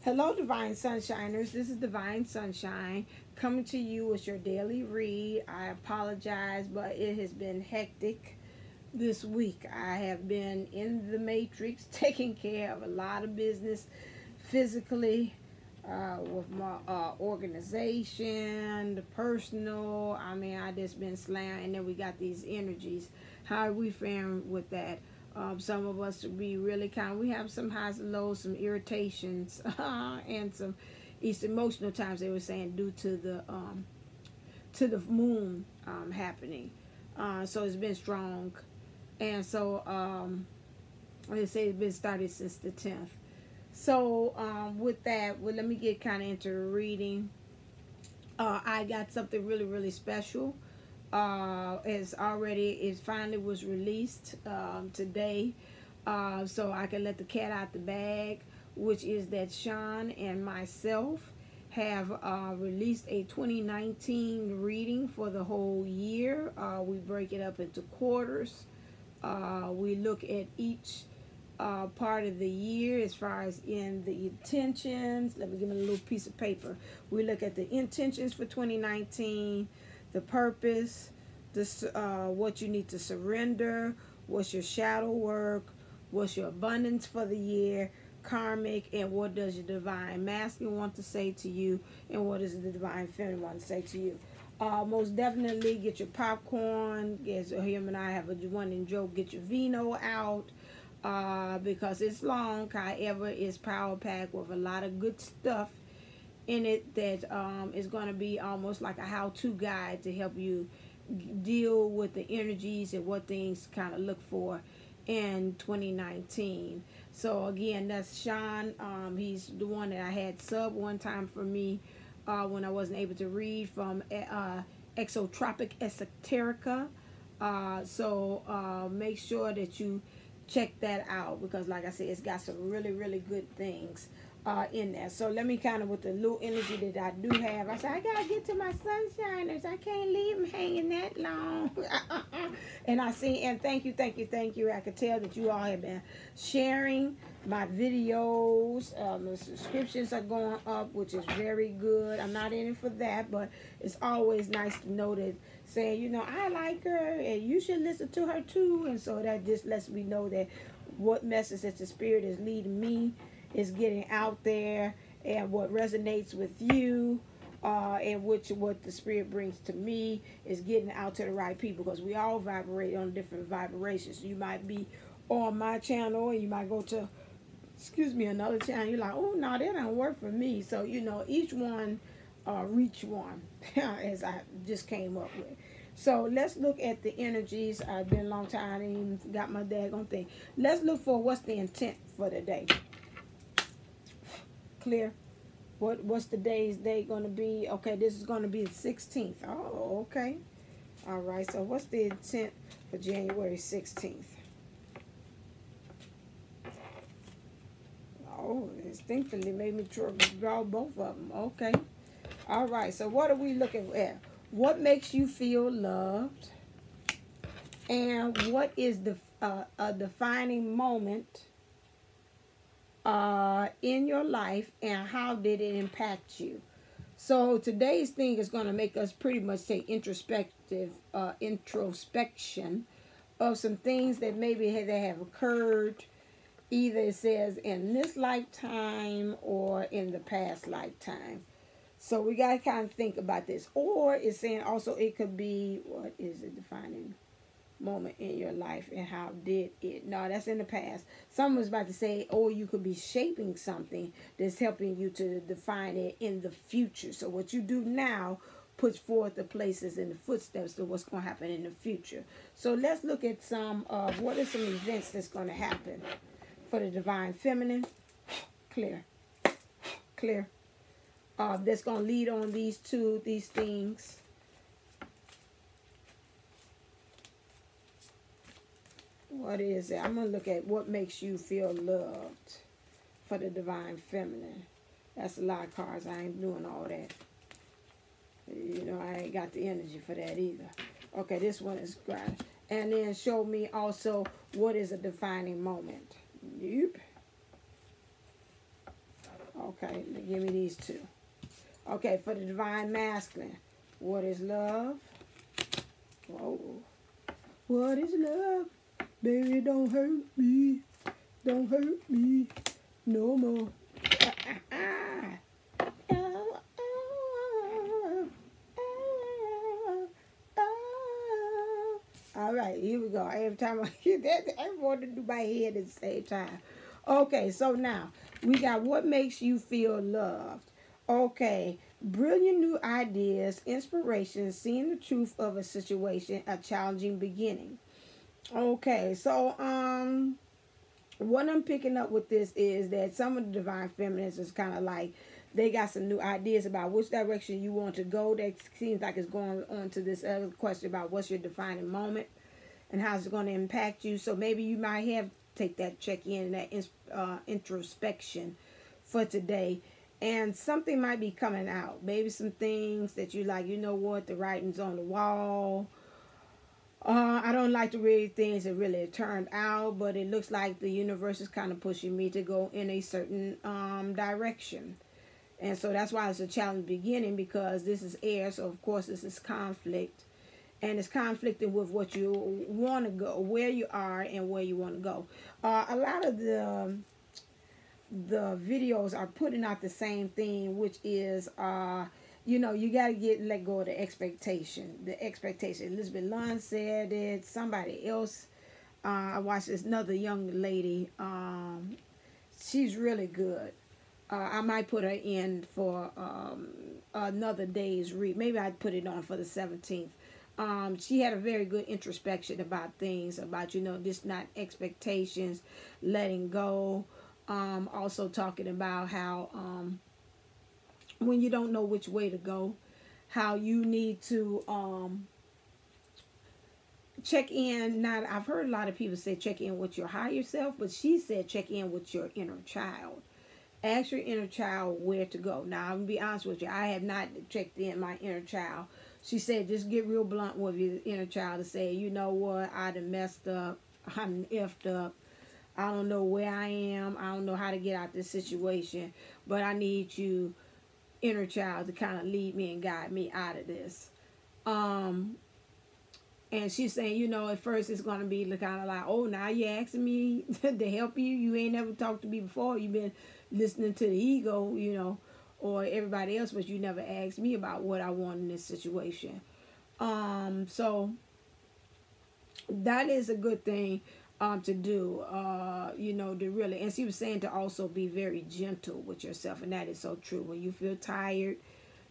Hello, Divine Sunshiners. This is Divine Sunshine coming to you with your daily read. I apologize, but it has been hectic this week. I have been in the matrix taking care of a lot of business physically, with my organization, the personal. I mean, I just been slammed, and then we got these energies. How are we faring with that? Some of us to be really we have some highs and lows, some irritations, and some emotional times. They were saying due to the moon happening. So it's been strong, and so they say it's been started since the 10th. So with that, well, let me get kind of into the reading. I got something really, really special. It finally was released today, so I can let the cat out the bag, which is that Sean and myself have released a 2019 reading for the whole year. We break it up into quarters. We look at each part of the year as far as in the intentions. Let me give me a little piece of paper. We look at the intentions for 2019, the purpose, what you need to surrender, what's your shadow work, what's your abundance for the year, karmic, and what does your divine masculine want to say to you, and what does the divine feminine want to say to you. Most definitely get your popcorn. As him and I have a one in joke, get your vino out, because it's long. However, it's power packed with a lot of good stuff in it that is going to be almost like a how-to guide to help you deal with the energies and what things kind of look for in 2019. So again, that's Sean. He's the one that I had sub one time for me when I wasn't able to read, from Exotropic Esoterica. So make sure that you check that out, because like I said, it's got some really, really good things in there. So let me kind of, with the little energy that I do have, I said I gotta get to my sunshiners. I can't leave them hanging that long. And I see, and thank you. I could tell that you all have been sharing my videos. The subscriptions are going up, which is very good. I'm not in it for that, but it's always nice to know that, saying, you know, I like her and you should listen to her too. And so that just lets me know that what message that the spirit is leading me is getting out there, and what resonates with you, and what the spirit brings to me is getting out to the right people, because we all vibrate on different vibrations. You might be on my channel, and you might go to, another channel. You're like, oh no, that don't work for me. So you know, each one reach one, as I just came up with. So let's look at the energies. It's been a long time. I didn't even forgot my daggone thing. Let's look for what's the intent for the day. Clear. What's the day's day going to be? Okay, this is going to be the 16th. Oh, okay. All right. So what's the intent for January 16th? Oh, instinctively made me draw both of them. Okay. All right. So what are we looking at? What makes you feel loved? And what is the a defining moment in your life, and how did it impact you? So today's thing is going to make us pretty much take introspection of some things that maybe they have occurred, either it says in this lifetime or in the past lifetime. So we got to kind of think about this. Or it's saying also it could be, what is it defining moment in your life, and how did it? No, that's in the past. Someone's about to say, or you could be shaping something that's helping you to define it in the future. So what you do now puts forth the places and the footsteps to what's going to happen in the future. So let's look at some of what are some events that's going to happen for the divine feminine. Clear. That's going to lead on these things. What is it? I'm going to look at what makes you feel loved for the divine feminine. That's a lot of cards. I ain't doing all that. You know, I ain't got the energy for that either. Okay, this one is great. And then show me also what is a defining moment. Yep. Okay, give me these two. Okay, for the divine masculine, what is love? Whoa. What is love? Baby, don't hurt me. Don't hurt me no more. All right, here we go. Every time I hear that, I want to do my head at the same time. Okay, so now we got what makes you feel loved. Okay, brilliant new ideas, inspiration, seeing the truth of a situation, a challenging beginning. Okay, so what I'm picking up with this is that some of the divine feminines is kind of like they got some new ideas about which direction you want to go. That seems like it's going on to this other question about what's your defining moment and how's it going to impact you. So maybe you might have take that check-in and that introspection for today. And something might be coming out. Maybe some things that you like, you know what, the writing's on the wall. I don't like the really things that really turned out, but it looks like the universe is kind of pushing me to go in a certain direction. And so that's why it's a challenge beginning, because this is air, so of course this is conflict. And it's conflicting with what you want to go, where you are and where you want to go. A lot of the videos are putting out the same thing, which is you know, you got to let go of the expectation. The expectation. Elizabeth Lund said it. Somebody else. I watched this another young lady. She's really good. I might put her in for another day's read. Maybe I'd put it on for the 17th. She had a very good introspection about things, about, you know, just not expectations, letting go. Also talking about how when you don't know which way to go, how you need to check in. Now, I've heard a lot of people say check in with your higher self, but she said check in with your inner child. Ask your inner child where to go. Now, I'm going to be honest with you. I have not checked in my inner child. She said just get real blunt with your inner child and say, you know what, I done messed up. I done effed up. I don't know where I am. I don't know how to get out this situation. But I need you, inner child, to kind of lead me and guide me out of this. And she's saying, you know, at first it's going to be kind of like, oh, now you're asking me to help you. You ain't never talked to me before. You've been listening to the ego, you know, or everybody else, but you never asked me about what I want in this situation. So that is a good thing to do, you know, to really, and she was saying to also be very gentle with yourself, and that is so true. When you feel tired,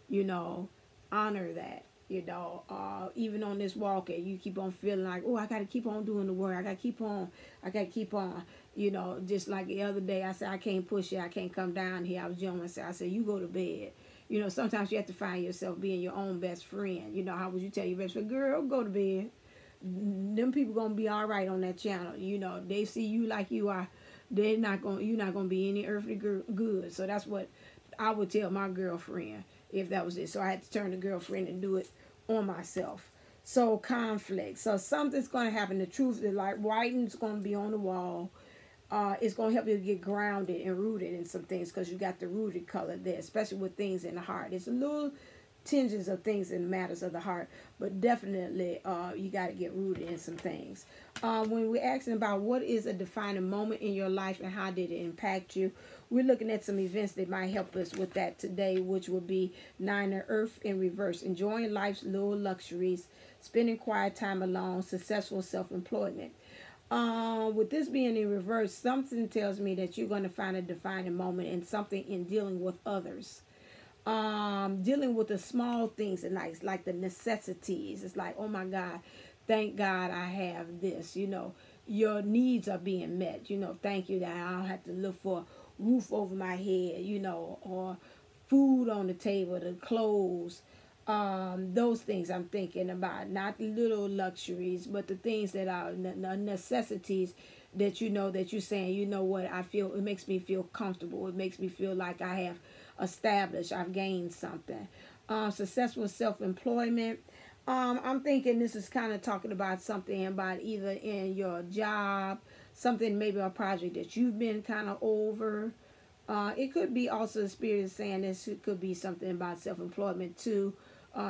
you know, honor that, you know, even on this walk, and you keep on feeling like, oh, I got to keep on doing the work, I got to keep on, you know, just like the other day, I said, I can't push it, I can't come down here. I was young and I said, you go to bed. You know, sometimes you have to find yourself being your own best friend. You know, how would you tell your best friend, girl, go to bed? Them people gonna be all right on that channel. You know, they see you like you are. You're not gonna be any earthly good. So that's what I would tell my girlfriend if that was it. So I had to turn to girlfriend and do it on myself. So conflict. So something's gonna happen. The truth is, like, writing's gonna be on the wall. It's gonna help you get grounded and rooted in some things, because you got the rooted color there, especially with things in the heart. It's a little tinges of things in matters of the heart, but definitely you got to get rooted in some things. When we're asking about what is a defining moment in your life and how did it impact you, we're looking at some events that might help us with that today, which will be 9 of Earth in reverse, enjoying life's little luxuries, spending quiet time alone, successful self-employment. With this being in reverse, something tells me that you're going to find a defining moment in something in dealing with others. Dealing with the small things in life, like the necessities. It's like, oh my God, thank God I have this. You know, your needs are being met. You know, thank you that I don't have to look for a roof over my head, you know, or food on the table, the clothes. Those things I'm thinking about, not the little luxuries, but the things that are necessities that, you know, that you're saying, you know what, I feel, it makes me feel comfortable. It makes me feel like I have established, I've gained something. Successful self-employment. I'm thinking this is kind of talking about something about either in your job, something, maybe a project that you've been kind of over, It could be also the spirit is saying this could be something about self-employment too.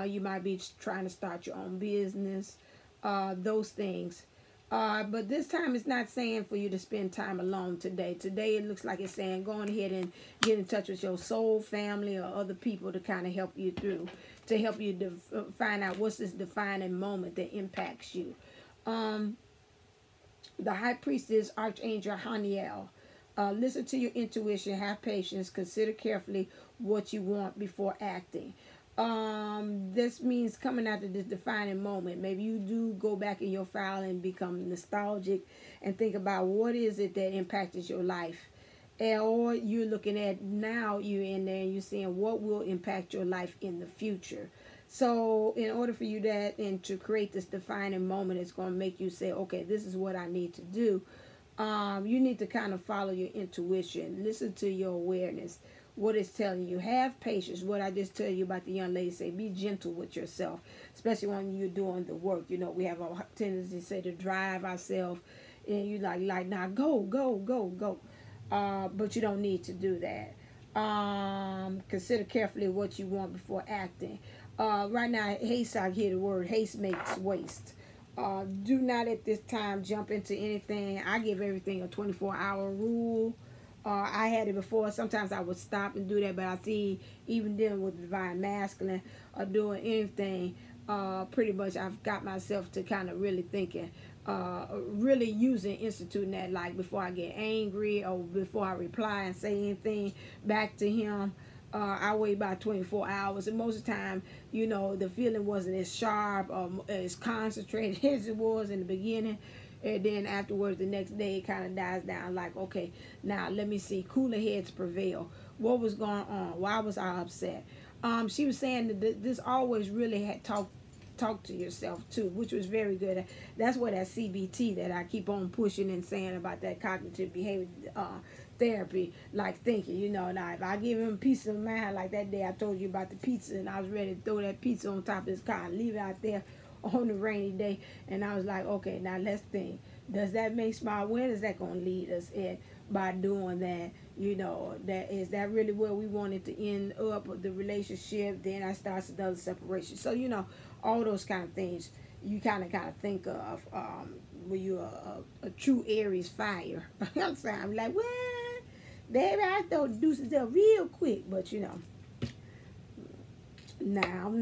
You might be trying to start your own business, those things. But this time it's not saying for you to spend time alone today. Today it looks like it's saying go on ahead and get in touch with your soul family or other people to kind of help you through, to help you find out what's this defining moment that impacts you. The High Priestess, Archangel Haniel. Listen to your intuition, have patience, consider carefully what you want before acting. This means coming out of this defining moment. Maybe you do go back in your file and become nostalgic and think about what is it that impacted your life. Or you're looking at now you're in there and you're seeing what will impact your life in the future. So in order for you and to create this defining moment, it's going to make you say, okay, this is what I need to do. You need to kind of follow your intuition. Listen to your awareness. What it's telling you. Have patience. What I just tell you about the young lady, say be gentle with yourself, especially when you're doing the work. You know, we have a tendency, say, to drive ourselves, and you like now go. But you don't need to do that. Consider carefully what you want before acting. Right now, haste, I hear the word haste makes waste. Do not at this time jump into anything. I give everything a 24-hour rule. I had it before. Sometimes I would stop and do that, but I see even dealing with the divine masculine or doing anything, pretty much I've got myself to kind of really thinking, really instituting that, like before I get angry or before I reply and say anything back to him. I wait about 24 hours, and most of the time, you know, the feeling wasn't as sharp or as concentrated as it was in the beginning. And then afterwards, the next day, it kind of dies down. Like, okay, now let me see. Cooler heads prevail. What was going on? Why was I upset? She was saying that this always really had talk to yourself too, which was very good. That's what that CBT that I keep on pushing and saying about that cognitive behavior therapy, like thinking, you know. Now if I give him peace of mind, like that day I told you about the pizza, and I was ready to throw that pizza on top of his car and leave it out there on a rainy day, and I was like, okay, now let's think, does that make smile? Where is that going to lead us at by doing that? You know, is that really where we wanted to end up with the relationship? Then I started another separation. So, you know, all those kind of things you kind of think of when you're a true Aries fire. I'm saying, I'm like, well, baby, I throw the deuces up real quick, but you know, now,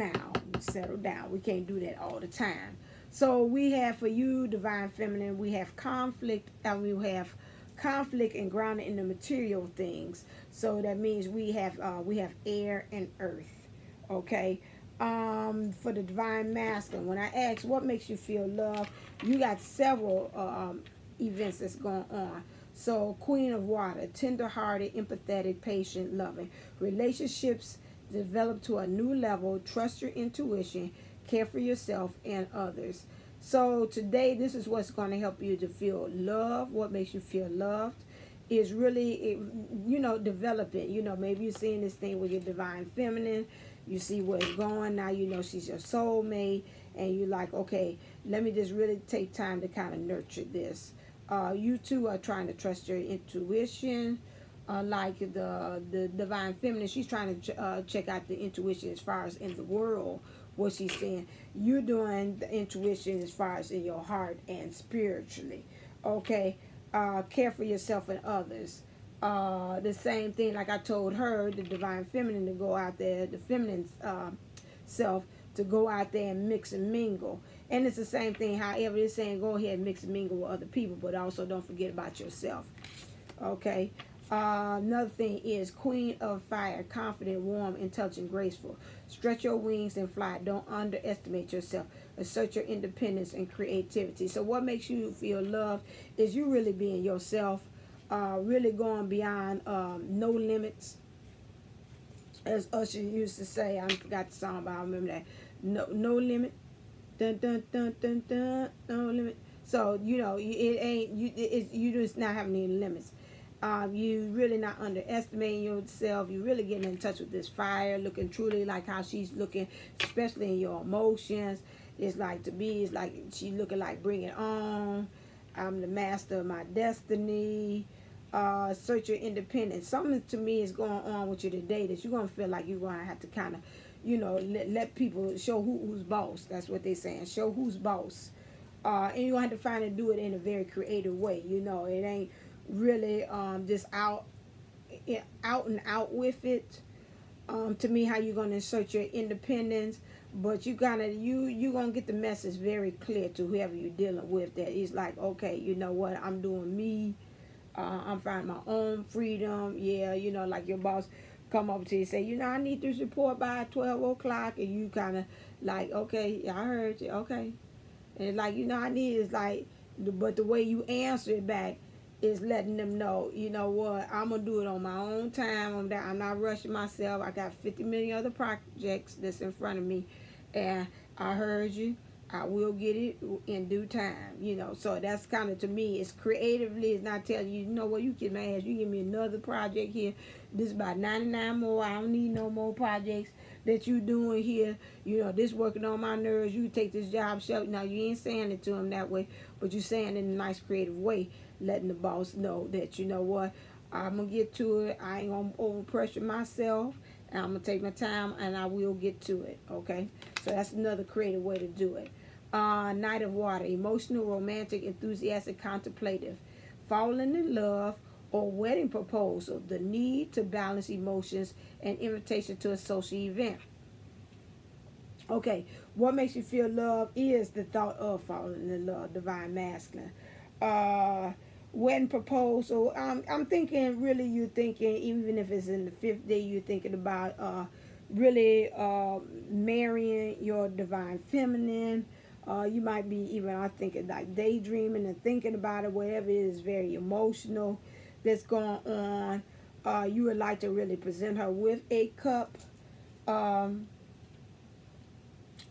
settle down. We can't do that all the time. So we have for you, Divine Feminine, we have conflict, and we have conflict and grounded in the material things. So that means we have air and earth. Okay. For the Divine Masculine, when I ask what makes you feel love, you got several events that's going on. So Queen of Water, tender-hearted, empathetic, patient, loving. Relationships develop to a new level. Trust your intuition. Care for yourself and others. So today, this is what's going to help you to feel love. What makes you feel loved is really, you know, developing. You know, maybe you're seeing this thing with your Divine Feminine. You see where it's going. Now you know she's your soulmate. And you're like, okay, let me just really take time to kind of nurture this. You two are trying to trust your intuition. Like the Divine Feminine, she's trying to check out the intuition as far as in the world, what she's saying. You're doing the intuition as far as in your heart and spiritually. Okay, care for yourself and others. The same thing, like I told her, the Divine Feminine, to go out there, the feminine self, to go out there and mix and mingle. And it's the same thing, however, it's saying go ahead and mix and mingle with other people, but also don't forget about yourself. Okay. Another thing is Queen of Fire, confident, warm, intelligent, graceful. Stretch your wings and fly. Don't underestimate yourself. Assert your independence and creativity. So what makes you feel loved is you really being yourself, really going beyond no limits. As Usher used to say, I forgot the song, but I remember that. No limit. Dun dun dun dun dun. No limit. So you know it ain't you. You just not having any limits. You really not underestimating yourself. You really getting in touch with this fire, looking truly like how she's looking, especially in your emotions. It's like to be, it's like she looking like bring it on. I'm the master of my destiny. Search your independence. Something to me is going on with you today that you're going to feel like you're going to have to kind of, you know, let people show who's boss. That's what they're saying. Show who's boss. And you're going to have to find and do it in a very creative way. You know, it ain't really just out and out with it. To me, how you're going to assert your independence, but you're gonna get the message very clear to whoever you're dealing with, that it's like, okay, you know what, I'm doing me. I'm finding my own freedom. Yeah, you know, like your boss come up to you and say, you know, I need this report by 12 o'clock, and you kind of like, okay, I heard you, okay. And it's like, you know, I need is like, but the way you answer it back is letting them know, you know what, I'm going to do it on my own time. I'm not rushing myself. I got 50 million other projects that's in front of me. And I heard you. I will get it in due time, you know. So that's kind of, to me, it's creatively, it's not telling you, you know what, you get my ass, you give me another project here. This is about 99 more. I don't need no more projects that you doing here. You know, this working on my nerves. You take this job shelf. Now, you ain't saying it to him that way, but you saying it in a nice, creative way, letting the boss know that, you know what, I'm going to get to it. I ain't going to overpressure myself. And I'm going to take my time, and I will get to it, okay? So that's another creative way to do it. Knight of Water, emotional, romantic, enthusiastic, contemplative, falling in love, or wedding proposal, the need to balance emotions, and invitation to a social event. Okay, what makes you feel love is the thought of falling in love, divine masculine. Wedding proposal, I'm thinking, really, you're thinking, even if it's in the 5th day, you're thinking about really marrying your divine feminine. You might be even, I think, like daydreaming and thinking about it, whatever it is, very emotional that's going on. You would like to really present her with a cup.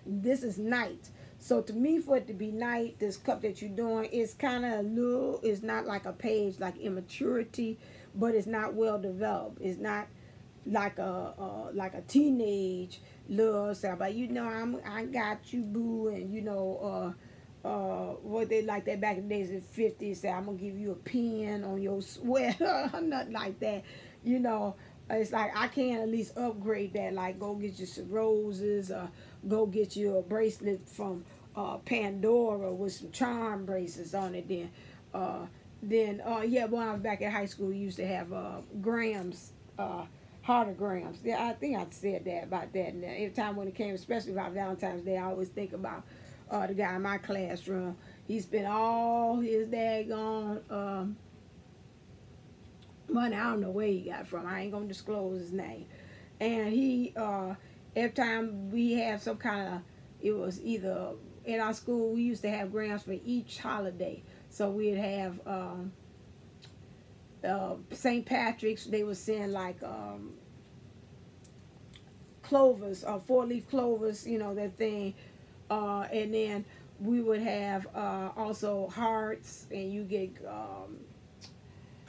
This is night. So to me, for it to be night, this cup that you're doing is kind of a little, it's not like a page, like immaturity, but it's not well developed. It's not like a teenage love stuff, but you know, I got you, boo, and you know, what they like that back in the days in the 50s, say, I'm gonna give you a pin on your sweater, nothing like that, you know. It's like, I can at least upgrade that, like go get you some roses, go get you a bracelet from Pandora with some charm bracelets on it. Yeah, when I was back in high school, we used to have grams, heartograms. Yeah, I think I said that about that. And every time when it came, especially about Valentine's Day, I always think about the guy in my classroom. He spent all his daggone money. I don't know where he got it from. I ain't gonna disclose his name. And he, every time we have some kind of, it was either in our school, we used to have grams for each holiday. So we'd have St. Patrick's, they would send like clovers, 4-leaf clovers, you know, that thing. And then we would have also hearts, and you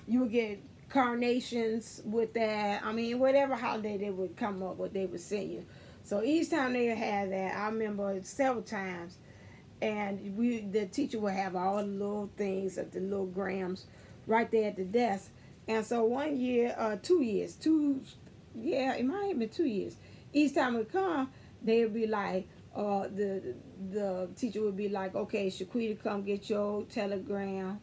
would get carnations with that. I mean, whatever holiday they would come up with, they would send you. So each time they would have that, I remember several times, and the teacher would have all the little things of the little grams right there at the desk. And so one year, yeah, it might have been 2 years. Each time we come, they would be like, the teacher would be like, okay, Shaquita, come get your telegram.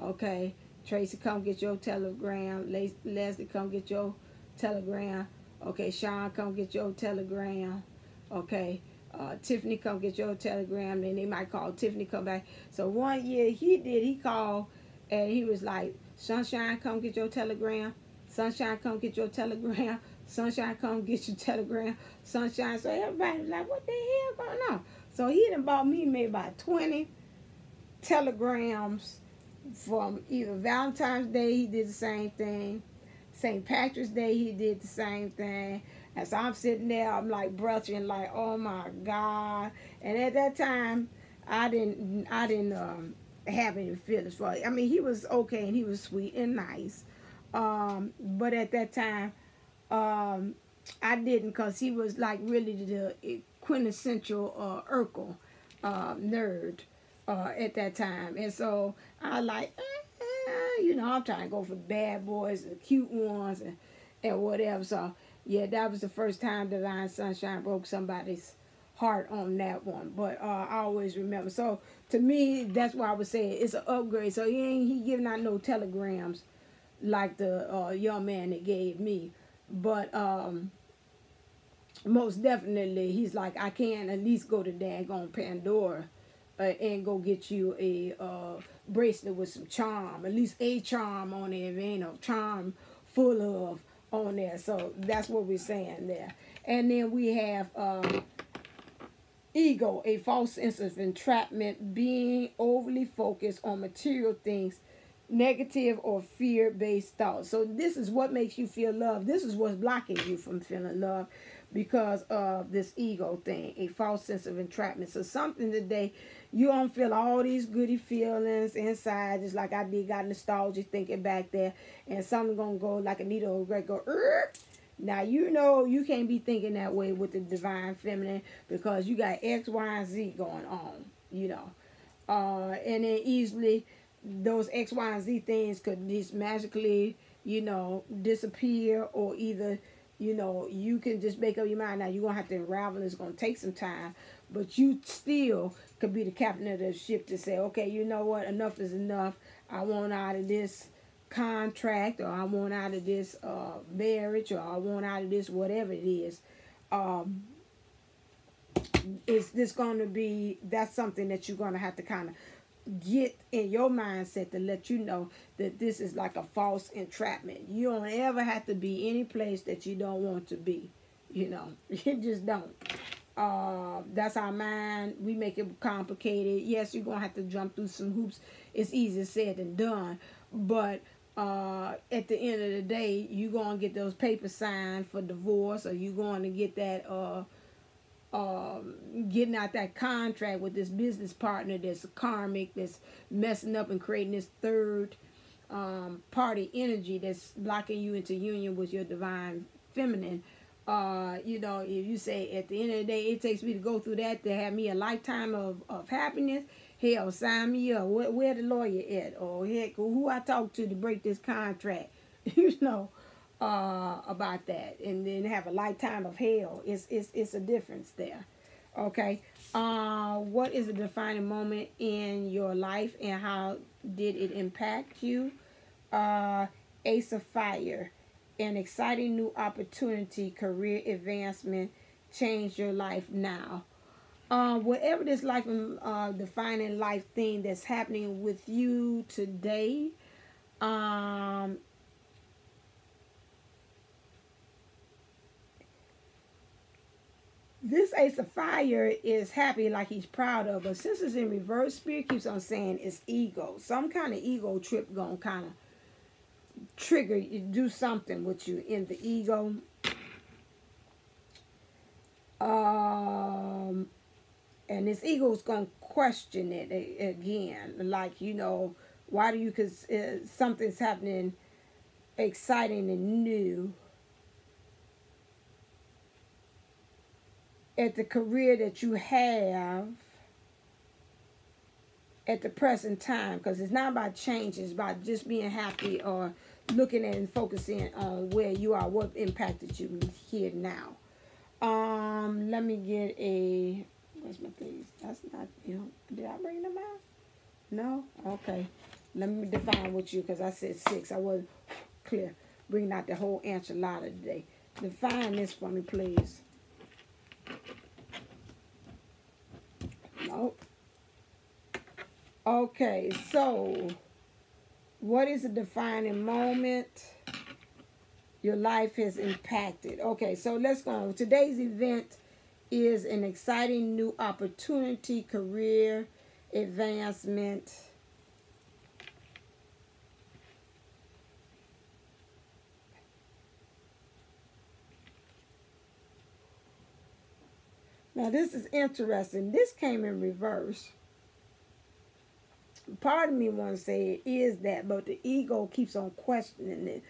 Okay, Tracy, come get your telegram. Leslie, come get your telegram. Okay, Sean, come get your telegram. Okay, Tiffany, come get your telegram. Then they might call Tiffany, come back. So one year he called, and he was like, Sunshine, come get your telegram. Sunshine, come get your telegram. Sunshine, come get your telegram. Sunshine. So everybody was like, what the hell going on? So he done bought me maybe about 20 telegrams from either Valentine's Day, he did the same thing. St. Patrick's Day, he did the same thing. And so I'm sitting there, I'm like brushing, like, oh my God. And at that time, I didn't have any feelings for it. I mean, he was okay, and he was sweet and nice. But at that time, I didn't, because he was like really the quintessential Urkel nerd at that time. And so I like, you know, I'm trying to go for bad boys, the cute ones, and whatever. So, yeah, that was the first time Divine Sunshine broke somebody's heart on that one. But I always remember. So, to me, that's why I would say it's an upgrade. So, he giving out no telegrams like the young man that gave me. But most definitely, he's like, I can at least go to daggone Pandora and go get you a bracelet with some charm, at least a charm on there. If ain't no charm full of on there. So that's what we're saying there. And then we have ego, a false sense of entrapment, being overly focused on material things, negative or fear-based thoughts. So this is what makes you feel love. This is what's blocking you from feeling love, because of this ego thing, a false sense of entrapment. So something today, you don't feel all these goody feelings inside, just like I did, got nostalgia thinking back there, and something gonna go like a needle go. Now you know you can't be thinking that way with the divine feminine, because you got X, Y, and Z going on, you know, and then easily those X, Y, and Z things could just magically, you know, disappear, or either, you know, you can just make up your mind. Now, you're going to have to unravel. It's going to take some time. But you still could be the captain of the ship to say, okay, you know what? Enough is enough. I want out of this contract, or I want out of this marriage, or I want out of this whatever it is. Is this going to be, that's something that you're going to have to kind of get in your mindset to let you know that this is like a false entrapment. You don't ever have to be any place that you don't want to be. You know, you just don't. That's our mind. We make it complicated. Yes, you're going to have to jump through some hoops. It's easier said than done. But at the end of the day, you're going to get those papers signed for divorce, or you're going to get that getting out that contract with this business partner that's karmic, that's messing up and creating this third party energy that's blocking you into union with your divine feminine. You know, if you say at the end of the day, it takes me to go through that to have me a lifetime of happiness, hell, sign me up. Where the lawyer at? Or heck, who I talk to break this contract? You know, about that, and then have a lifetime of hell. It's a difference there. Okay. What is a defining moment in your life, and how did it impact you? Ace of Fire, an exciting new opportunity, career advancement, change your life now. Whatever this life defining life thing that's happening with you today, this Ace of Fire is happy, like he's proud of, but since it's in reverse, Spirit keeps on saying it's ego. Some kind of ego trip gonna kind of trigger you, do something with you in the ego. And this ego is gonna question it again, like, you know, why do you? Because something's happening, exciting and new at the career that you have at the present time, because it's not about change, it's about just being happy, or looking at and focusing on where you are, what impacted you here now. Let me get a, where's my things? That's not, you know, did I bring them out? No? Okay. Let me define with you, because I said 6. I wasn't clear. Bringing out the whole enchilada today. Define this for me, please. Nope. Okay, so what is a defining moment your life has impacted? Okay, so let's go. Today's event is an exciting new opportunity, career advancement. Now, this is interesting. This came in reverse. Part of me wants to say it is that, but the ego keeps on questioning it.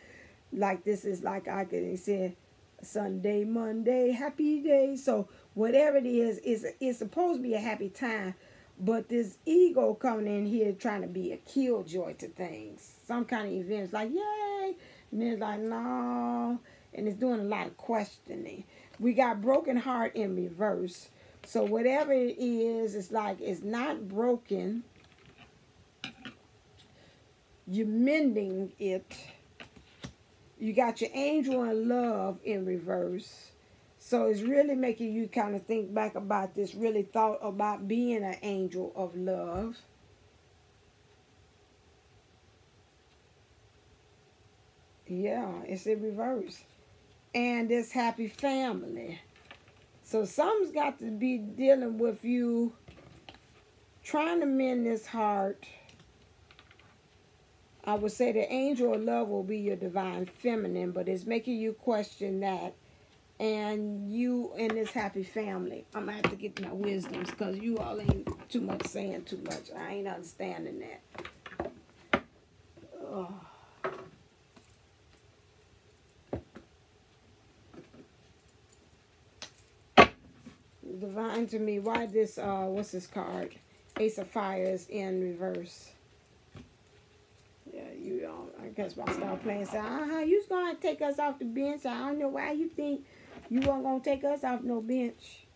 Like, this is like I could say Sunday, Monday, happy day. So whatever it is, it's supposed to be a happy time. But this ego coming in here trying to be a killjoy to things. Some kind of events like, yay. And then it's like, no. And it's doing a lot of questioning. We got broken heart in reverse. So whatever it is, it's like it's not broken. You're mending it. You got your angel and love in reverse. So it's really making you kind of think back about this, really thought about being an angel of love. Yeah, it's in reverse. And this happy family. So something's got to be dealing with you trying to mend this heart. I would say the angel of love will be your divine feminine, but it's making you question that. And you in this happy family. I'm going to have to get my wisdoms because you all ain't too much saying too much. I ain't understanding that. Oh. Divine to me, why this, what's this card? Ace of Fires in reverse. Yeah, you I guess I'll start playing. Say, you's going to take us off the bench. I don't know why you think you weren't going to take us off no bench.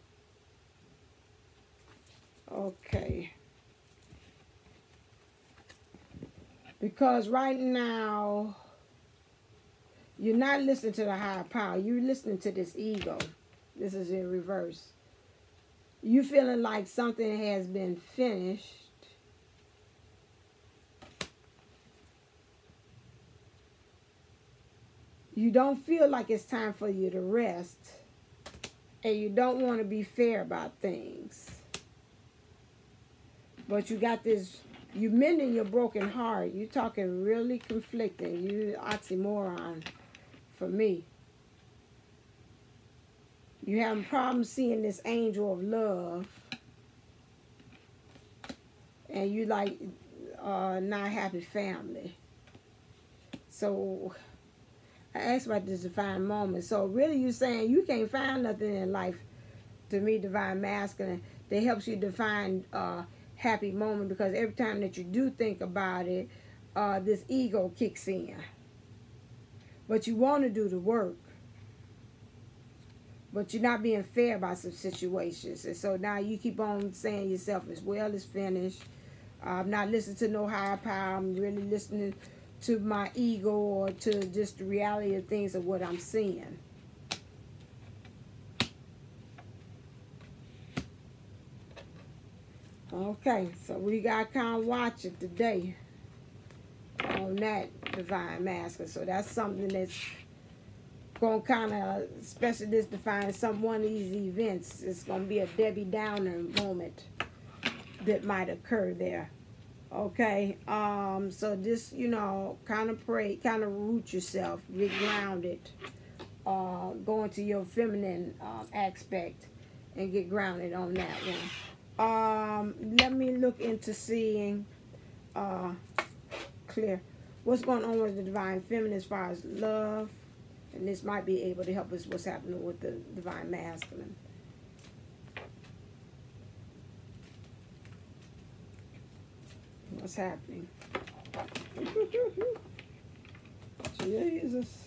Okay. Because right now, you're not listening to the higher power. You're listening to this ego. This is in reverse. You feeling like something has been finished. You don't feel like it's time for you to rest. And you don't want to be fair about things. But you got this, you mending your broken heart. You talking really conflicting. You oxymoron for me. You having problems seeing this angel of love. And you like not happy family. So I asked about this divine moment. So really you're saying you can't find nothing in life, to me, divine masculine, that helps you define happy moment, because every time that you do think about it, this ego kicks in. But you want to do the work. But you're not being fair about some situations. And so now you keep on saying yourself, as well as finished. I'm not listening to no higher power. I'm really listening to my ego, or to just the reality of things of what I'm seeing. Okay, so we got to kind of watch it today on that divine masculine. So that's something that's going to kind of, especially this define one of these events, it's going to be a Debbie Downer moment that might occur there. Okay, so just, kind of pray, kind of root yourself, get grounded, go into your feminine aspect and get grounded on that one. Let me look into seeing clear what's going on with the divine feminine as far as love, and this might be able to help us what's happening with the divine masculine. What's happening? Jesus.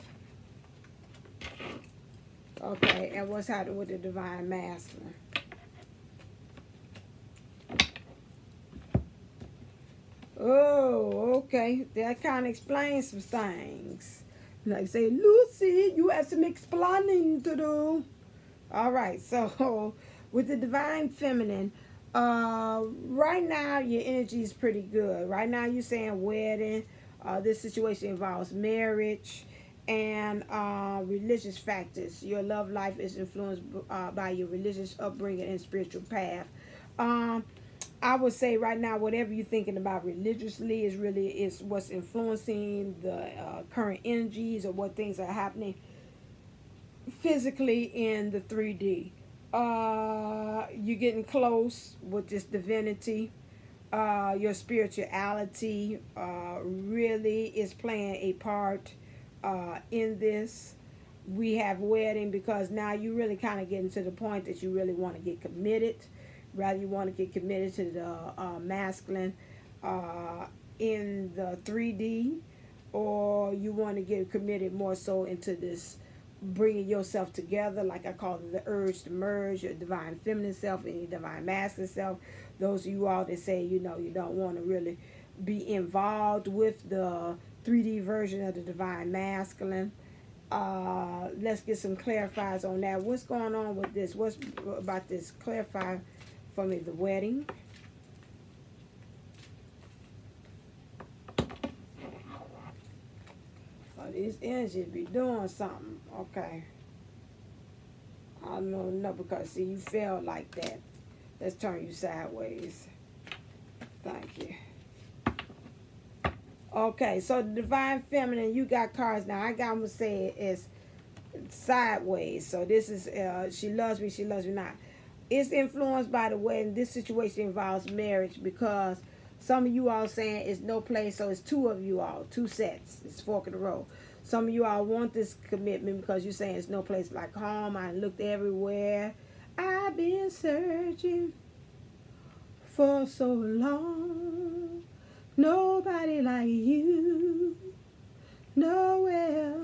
Okay, and what's happening with the divine masculine? Oh, okay. That kind of explains some things. Like say, Lucy, you have some explaining to do. All right, so with the divine feminine, right now your energy is pretty good. Right now you're saying wedding. This situation involves marriage and religious factors. Your love life is influenced by your religious upbringing and spiritual path. I would say right now, whatever you're thinking about religiously is what's influencing the current energies or what things are happening physically in the 3D. You're getting close with this divinity. Your spirituality really is playing a part in this. We have wedding because now you really kind of getting to the point that you really want to get committed. Rather you want to get committed to the masculine in the 3D, or you want to get committed more so into this bringing yourself together, like I call it the urge to merge, your divine feminine self and your divine masculine self. Those of you all that say, you know, you don't want to really be involved with the 3D version of the divine masculine. Let's get some clarifiers on that. What's going on with this? What's about this? Clarify for me. The wedding. These energies be doing something. Okay. I don't know, because see, you felt like that. Let's turn you sideways. Thank you. Okay, so the divine feminine, you got cards now. I got them to say it is sideways. So this is she loves me not. It's influenced by the wedding. This situation involves marriage, because some of you all saying it's no place, so it's two of you all, two sets. It's fork in the road. Some of you all want this commitment because you're saying it's no place like home. I looked everywhere. I've been searching for so long. Nobody like you. Nowhere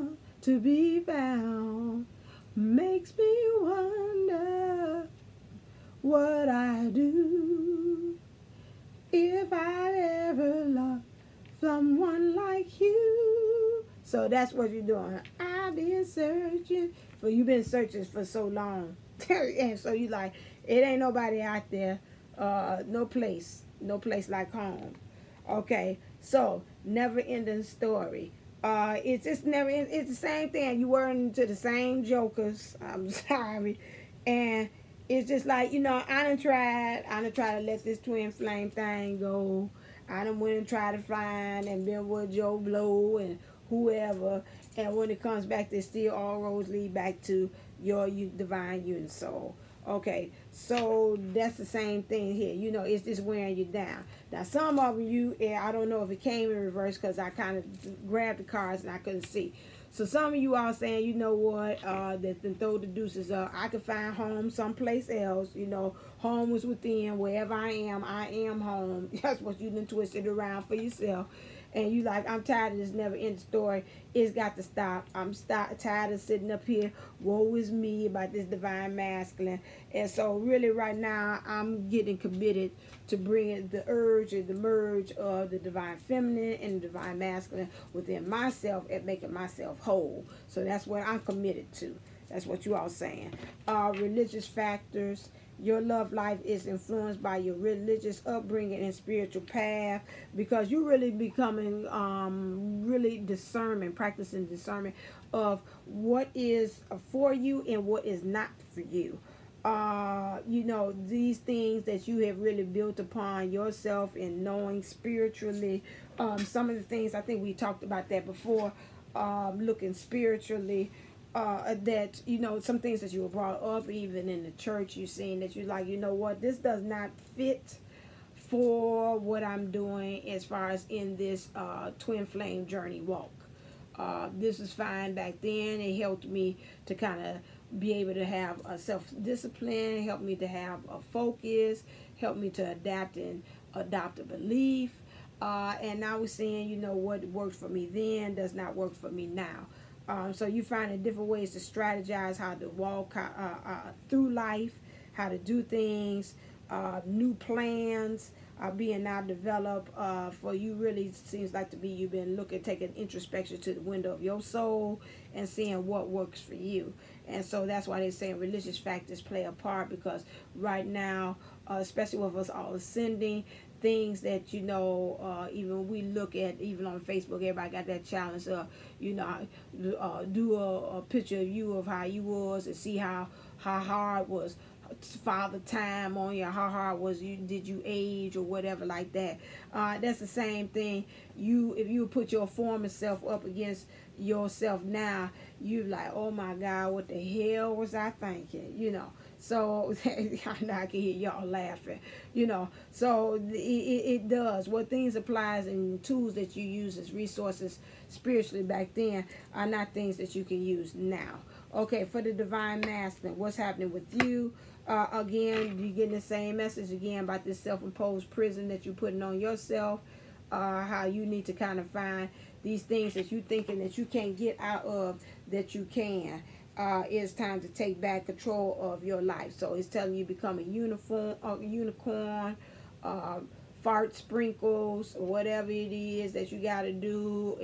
to be found. Makes me wonder what I do if I ever loved someone like you. So that's what you're doing. I've been searching for, you've been searching for so long. And so you like, it ain't nobody out there, no place like home. Okay, so never ending story. It's just never, it's the same thing. You were into the same jokers. I'm sorry. And it's just like, you know, I done tried to let this twin flame thing go. I done went and tried to find and been with Joe Blow and whoever. And when it comes back, they still all roads lead back to your divine unisoul. Okay, so that's the same thing here. You know, it's just wearing you down. Now, some of you, I don't know if it came in reverse because I kind of grabbed the cards and I couldn't see. So some of you all saying, you know what, that then throw the deuces up. I could find home someplace else. You know, home is within. Wherever I am home. That's what you done twisted around for yourself. And you like, I'm tired of this never-ending story. It's got to stop. I'm tired of sitting up here, woe is me, about this divine masculine. And so really right now, I'm getting committed to bringing the urge and the merge of the divine feminine and the divine masculine within myself and making myself whole. So that's what I'm committed to. That's what you all saying. Religious factors. Your love life is influenced by your religious upbringing and spiritual path, because you're really becoming really practicing discernment of what is for you and what is not for you. You know, these things that you have really built upon yourself and knowing spiritually. Some of the things, I think we talked about that before, looking spiritually. That, you know, some things that you were brought up, even in the church, you've seen that you're like, you know what, this does not fit for what I'm doing as far as in this twin flame journey walk. This was fine back then. It helped me to kind of be able to have a self-discipline, helped me to have a focus, helped me to adapt and adopt a belief. And now we're seeing, you know, what worked for me then does not work for me now. So you finding different ways to strategize how to walk through life, how to do things, new plans being now developed for you. Really seems like to be you've been taking introspection to the window of your soul and seeing what works for you. And so that's why they're saying religious factors play a part, because right now, especially with us all ascending, things that, you know, even we look at, even on Facebook, everybody got that challenge of, you know, do a picture of you of how you was and see how hard was father time on you, how hard was you, did you age or whatever like that. That's the same thing. If you put your former self up against yourself now, you like, oh my God, what the hell was I thinking, you know. So I can hear y'all laughing, you know. So it does. What things applies and tools that you use as resources spiritually back then are not things that you can use now. Okay, for the divine masculine, what's happening with you? Again, you're getting the same message again about this self-imposed prison that you're putting on yourself. How you need to kind of find these things that you thinking that you can't get out of, that you can. It's time to take back control of your life. So it's telling you become a unicorn, fart sprinkles, whatever it is that you got to do,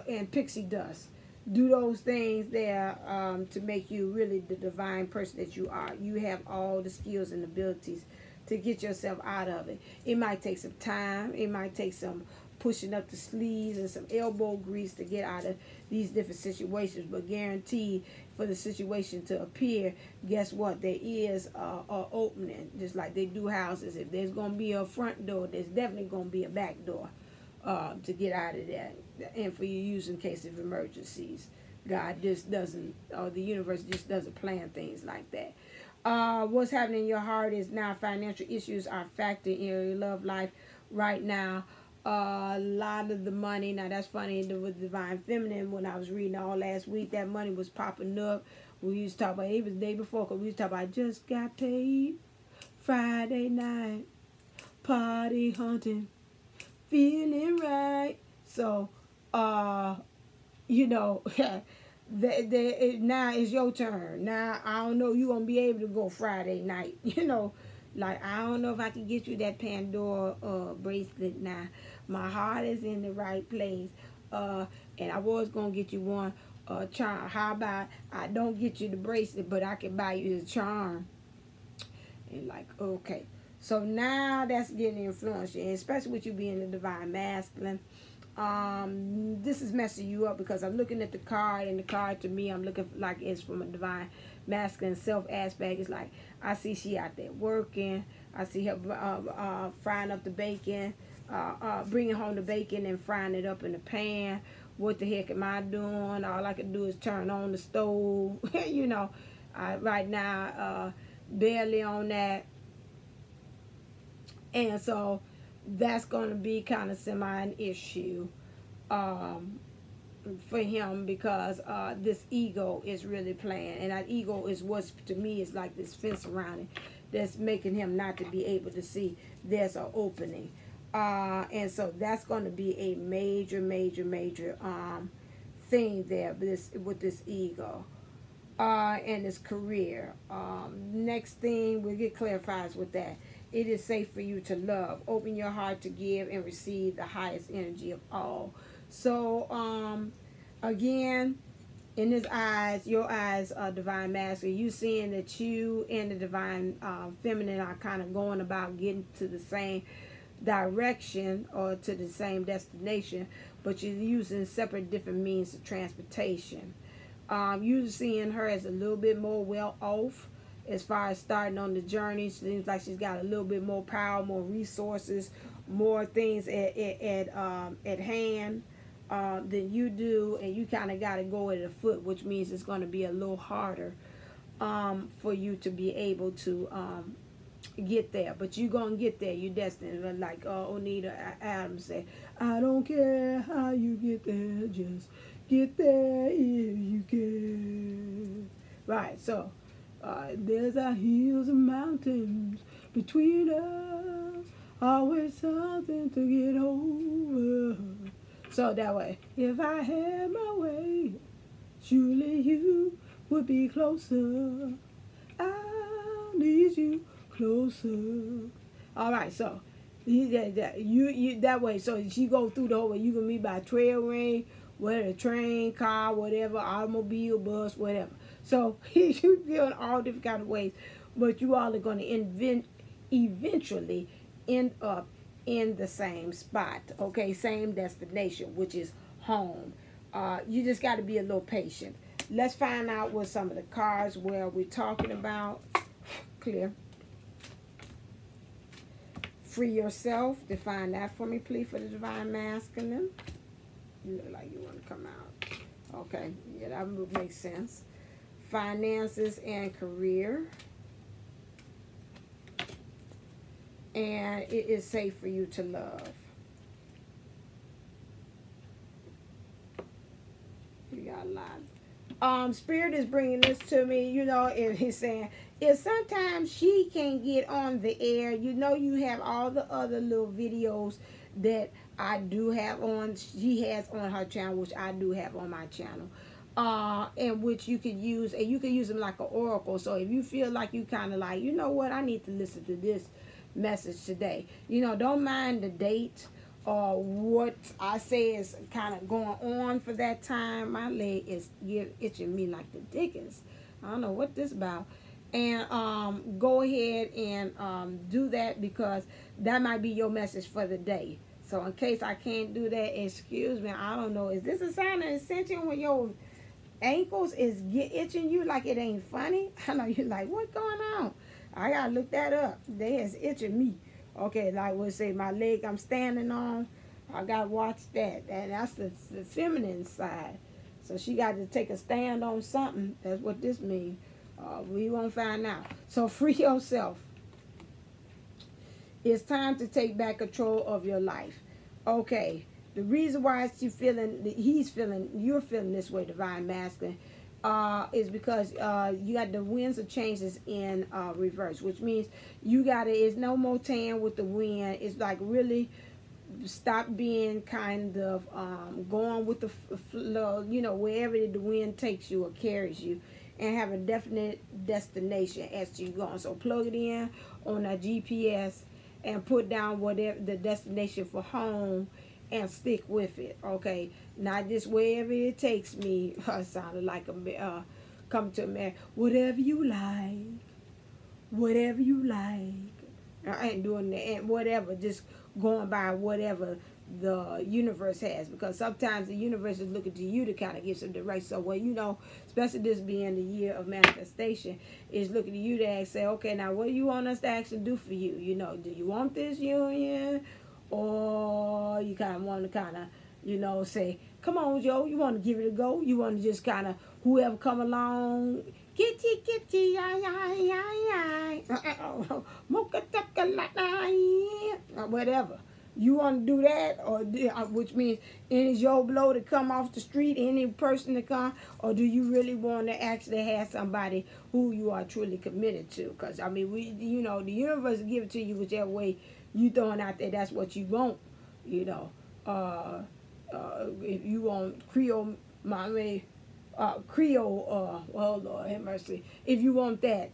and pixie dust. Do those things there to make you really the divine person that you are. You have all the skills and abilities to get yourself out of it. It might take some time. It might take some pushing up the sleeves and some elbow grease to get out of these different situations. But guaranteed for the situation to appear, guess what? There is a opening. Just like they do houses. If there's going to be a front door, there's definitely going to be a back door to get out of that. And for you use in case of emergencies. God just doesn't, or the universe just doesn't plan things like that. What's happening in your heart is now financial issues are factoring in your love life right now. A lot of the money, now that's funny with divine feminine, when I was reading all last week, that money was popping up. We used to talk about, it was the day before, because we used to talk about just got paid Friday night, party hunting, feeling right. So you know, now it's your turn. Now I don't know, you gonna be able to go Friday night. You know, like I don't know if I can get you that Pandora bracelet now. My heart is in the right place. And I was gonna get you one charm. How about I don't get you the bracelet, but I can buy you the charm? And like, okay. So now that's getting influenced, and especially with you being the divine masculine. This is messing you up because I'm looking at the card, and the card to me, I'm looking like it's from a divine masculine self aspect. It's like I see she out there working. I see her frying up the bacon, bringing home the bacon and frying it up in the pan. What the heck am I doing? All I can do is turn on the stove. You know, right now barely on that, and so that's going to be kind of semi an issue for him, because this ego is really playing, and that ego is what's to me is like this fence around it that's making him not to be able to see there's an opening, and so that's going to be a major thing there with this ego and his career. Next thing we'll get clarifies with that. It is safe for you to love. Open your heart to give and receive the highest energy of all. So, again, in his eyes, your eyes are divine masculine. You seeing that you and the divine feminine are kind of going about getting to the same direction or to the same destination, but you're using separate different means of transportation. You're seeing her as a little bit more well off. As far as starting on the journey, she seems like she's got a little bit more power, more resources, more things at hand than you do, and you kind of got to go at a foot, which means it's going to be a little harder for you to be able to get there. But you're going to get there. You're destined. Like Oneida Adams said, I don't care how you get there, just get there if you can. Right, so there's our hills and mountains between us, always something to get over. So that way, if I had my way, surely you would be closer. I'll need you closer. All right, so that way. So she go through the whole way. You can meet by trail ring, whether train, car, whatever, automobile, bus, whatever. So you feel all different kind of ways, but you all are going to eventually end up in the same spot, okay, same destination, which is home. You just got to be a little patient. Let's find out what some of the cards where we're talking about. Clear. Free yourself. Define that for me, please, for the divine masculine. You look like you want to come out. Okay, yeah, that would make sense. Finances and career. And it is safe for you to love. Spirit is bringing this to me, you know, and he's saying, if sometimes she can't get on the air, you know, you have all the other little videos that I do have on, she has on her channel, which I do have on my channel, and which you could use, and you can use them like an oracle. So if you feel like you kind of like, you know what, I need to listen to this message today, you know, don't mind the date or what I say is kind of going on for that time. My leg is itching me like the dickens. I don't know what this about. And go ahead and do that, because that might be your message for the day. So in case I can't do that, excuse me, I don't know. Is this a sign of ascension when your ankles is itching you like it ain't funny? I know you're like, what's going on? I gotta look that up. They is itching me. Okay, like we'll say my leg I'm standing on, I gotta watch that. And that's the feminine side. So she got to take a stand on something. That's what this means. We won't find out. So free yourself. It's time to take back control of your life. Okay, the reason why you're feeling this way, Divine Masculine, is because you got the winds of changes in reverse, which means you got to, it's no more tan with the wind. It's like really stop being kind of going with the flow, you know, wherever the wind takes you or carries you, and have a definite destination as you're going. So plug it in on a GPS and put down whatever the destination for home and stick with it. Okay, not just wherever it takes me. Sounded like a come to America. Whatever you like, whatever you like. I ain't doing that. And whatever, just going by whatever the universe has, because sometimes the universe is looking to you to kind of give some direction. So, well, you know, especially this being the year of manifestation, is looking to you to say, okay, now what do you want us to actually do for you? You know, do you want this union? Or you kind of want to you know, say, come on, Joe, you want to give it a go? You want to just kind of, whoever come along, kitty, kitty, whatever. You want to do that, or which means any Joe Blow to come off the street, any person to come, or do you really want to actually have somebody who you are truly committed to? Because, I mean, you know, the universe will give it to you whichever way you throwing out there. That's what you want, you know. If you want Creole, Creole, oh Lord have mercy. If you want that,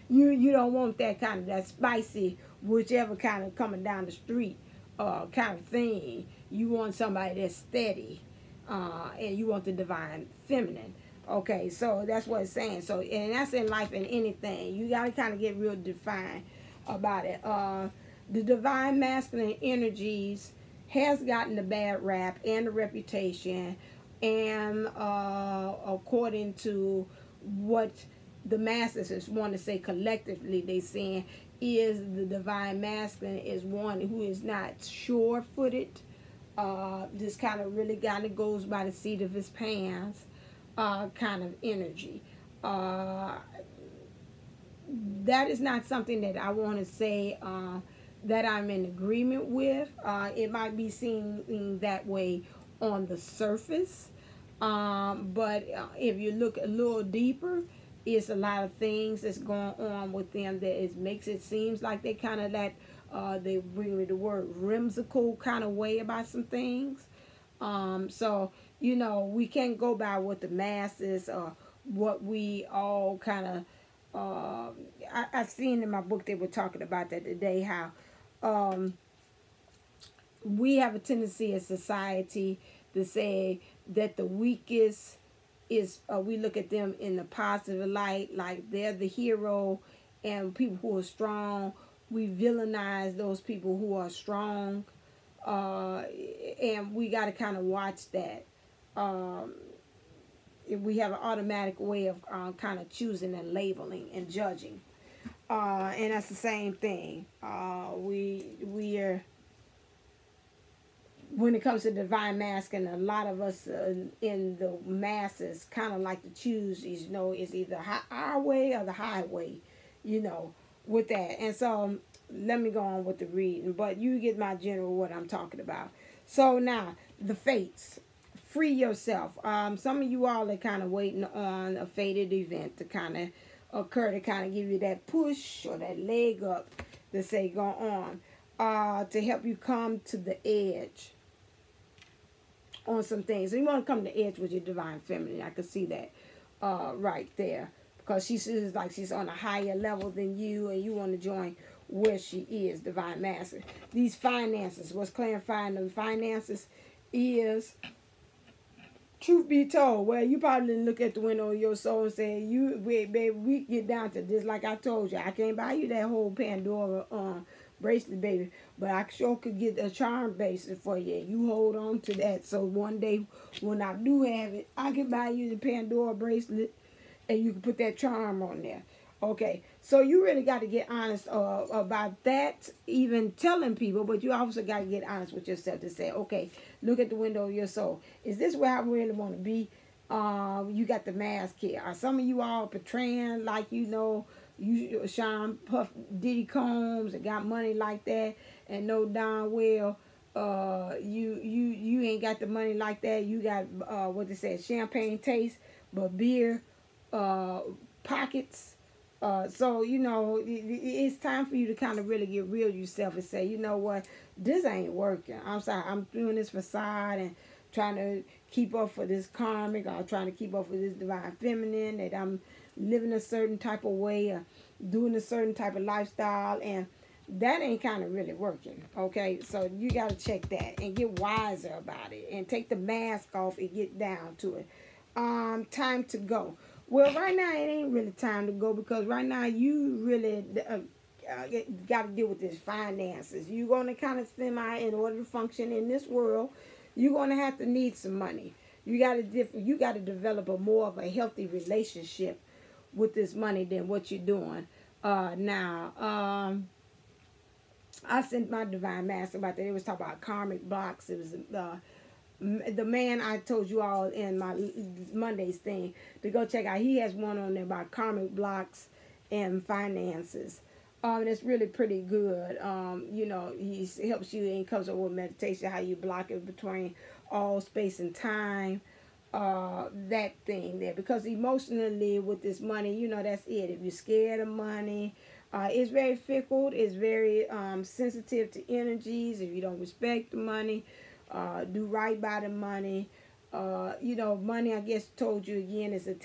you don't want that kind of, that spicy, whichever kind of coming down the street kind of thing. You want somebody that's steady, and you want the divine feminine. Okay, so that's what it's saying. So, and that's in life and anything. You got to kind of get real defined about it. The divine masculine energies has gotten the bad rap and the reputation, and according to what the masses want to say collectively, they saying is the divine masculine is one who is not sure-footed, just kind of really kind of goes by the seat of his pants kind of energy. That is not something that I want to say that I'm in agreement with. It might be seen that way on the surface, but if you look a little deeper, it's a lot of things that's going on with them that it makes it seems like they kind of that they bring me the word whimsical kind of way about some things. So, you know, we can't go by what the masses or what we all kind of I've seen in my book, they were talking about that today, how we have a tendency as society to say that the weakest is, we look at them in the positive light, like they're the hero, and people who are strong, we villainize those people who are strong, and we got to kind of watch that. We have an automatic way of kind of choosing and labeling and judging, and that's the same thing. We are, when it comes to divine masculine, a lot of us in the masses kind of like to choose, you know, is either our way or the highway, you know, with that. And so let me go on with the reading, but you get my general what I'm talking about. So now the fates. free yourself. Some of you all are kind of waiting on a fated event to kind of occur, to kind of give you that push or that leg up to say go on, to help you come to the edge on some things. So you want to come to the edge with your divine feminine. I can see that right there, because she feels like she's on a higher level than you, and you want to join where she is, divine master. These finances, what's clarifying the finances is, truth be told, well, you probably didn't look at the window of your soul and say, baby, we get down to this. Like I told you, I can't buy you that whole Pandora bracelet, baby, but I sure could get a charm bracelet for you. You hold on to that, so one day when I do have it, I can buy you the Pandora bracelet, and you can put that charm on there. Okay, so you really got to get honest about that, even telling people, but you also got to get honest with yourself to say, okay, look at the window of your soul. Is this where I really want to be? You got the mask here. Are some of you all portraying like, you know, you Sean Puff Diddy Combs and got money like that, and know darn well you ain't got the money like that. You got what they say, champagne taste, but beer pockets. So, you know, it's time for you to kind of really get real yourself and say, you know what, this ain't working. I'm sorry, I'm doing this facade and trying to keep up for this karmic, or trying to keep up for this divine feminine, that I'm living a certain type of way, or doing a certain type of lifestyle, and that ain't kind of really working. Okay, so you got to check that and get wiser about it, and take the mask off and get down to it. Time to go. Well, right now it ain't really time to go, because right now you really got to deal with this finances. You're going to kind of in order to function in this world, you're going to have to need some money. You got to develop a more of a healthy relationship with this money than what you're doing now. I sent my divine master about that. It was talking about karmic blocks. It was the man I told you all in my Monday's thing to go check out. He has one on there about karmic blocks and finances. And it's really pretty good. You know, he helps you, and comes up with meditation, how you block it between all space and time. That thing there, because emotionally with this money, you know, that's it. If you're scared of money, it's very fickle. It's very sensitive to energies. If you don't respect the money, do right by the money. You know, money, I guess, told you again, is a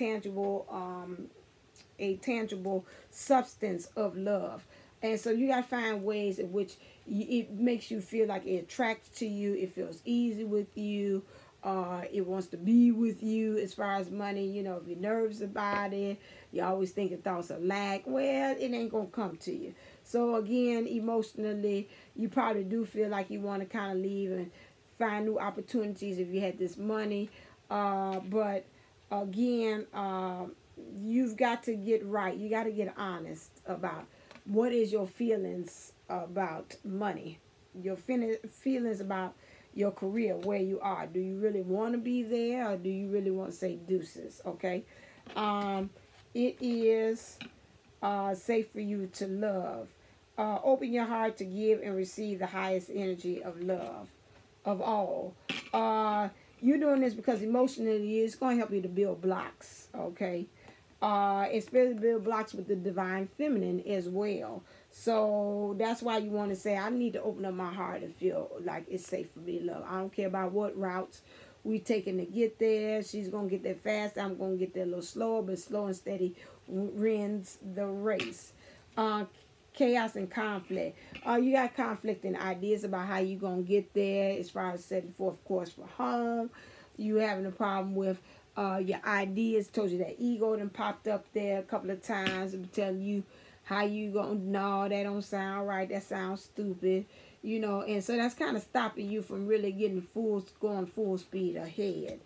tangible substance of love. And so you got to find ways in which it makes you feel like it attracts to you. It feels easy with you. It wants to be with you. As far as money, you know, if you're nervous about it, you always thinking thoughts of lack, well, it ain't going to come to you. So again, emotionally, you probably do feel like you want to kind of leave and find new opportunities if you had this money. But again, you've got to get right. You got to get honest about what is your feelings about money, your feelings about your career, where you are. Do you really want to be there, or do you really want to say deuces? Okay. It is safe for you to love. Open your heart to give and receive the highest energy of love of all. You're doing this because emotionally it's going to help you to build blocks. Okay. Especially build blocks with the divine feminine as well. So that's why you want to say, I need to open up my heart and feel like it's safe for me to love. I don't care about what routes we taking to get there. She's going to get there fast. I'm going to get there a little slower, but slow and steady wins the race. Chaos and conflict. You got conflicting ideas about how you're going to get there, as far as setting forth course for home. You having a problem with your ideas. Told you that ego done popped up there a couple of times and telling you how you gonna, no, that don't sound right, that sounds stupid, you know. And so that's kind of stopping you from really getting going full speed ahead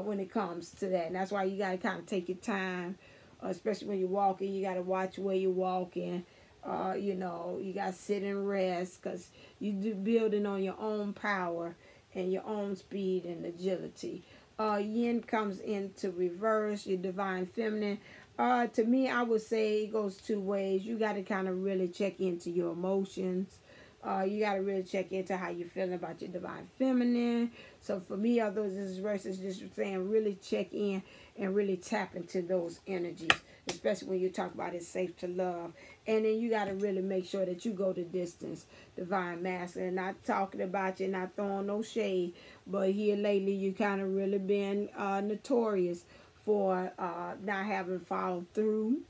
when it comes to that. And that's why you got to kind of take your time, especially when you're walking. You got to watch where you're walking. You know, you got to sit and rest, because you're building on your own power and your own speed and agility. Yin comes into reverse, your divine feminine. To me, I would say it goes two ways. You got to kind of really check into your emotions. You got to really check into how you're feeling about your divine feminine. So for me, although this verse is just saying really check in and really tap into those energies, especially when you talk about it's safe to love. And then you got to really make sure that you go the distance, divine masculine. Not talking about you, not throwing no shade, but here lately you kind of really been notorious for not having followed through.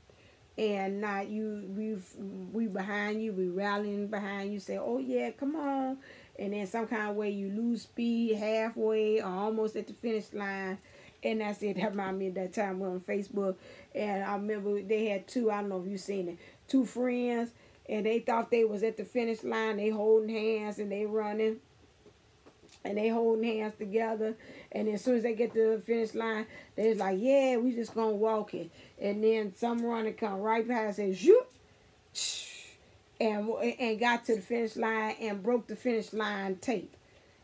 And not we behind you, we rallying behind you, say, oh yeah, come on. And then some kind of way you lose speed halfway or almost at the finish line. And that's it. That reminded me of that time we were on Facebook. And I remember they had two, I don't know if you've seen it, two friends. And they thought they was at the finish line. They holding hands and they running. And they holding hands together. And as soon as they get to the finish line, they was like, yeah, we just going to walk it. And then some runner come right past and shoot. And got to the finish line and broke the finish line tape.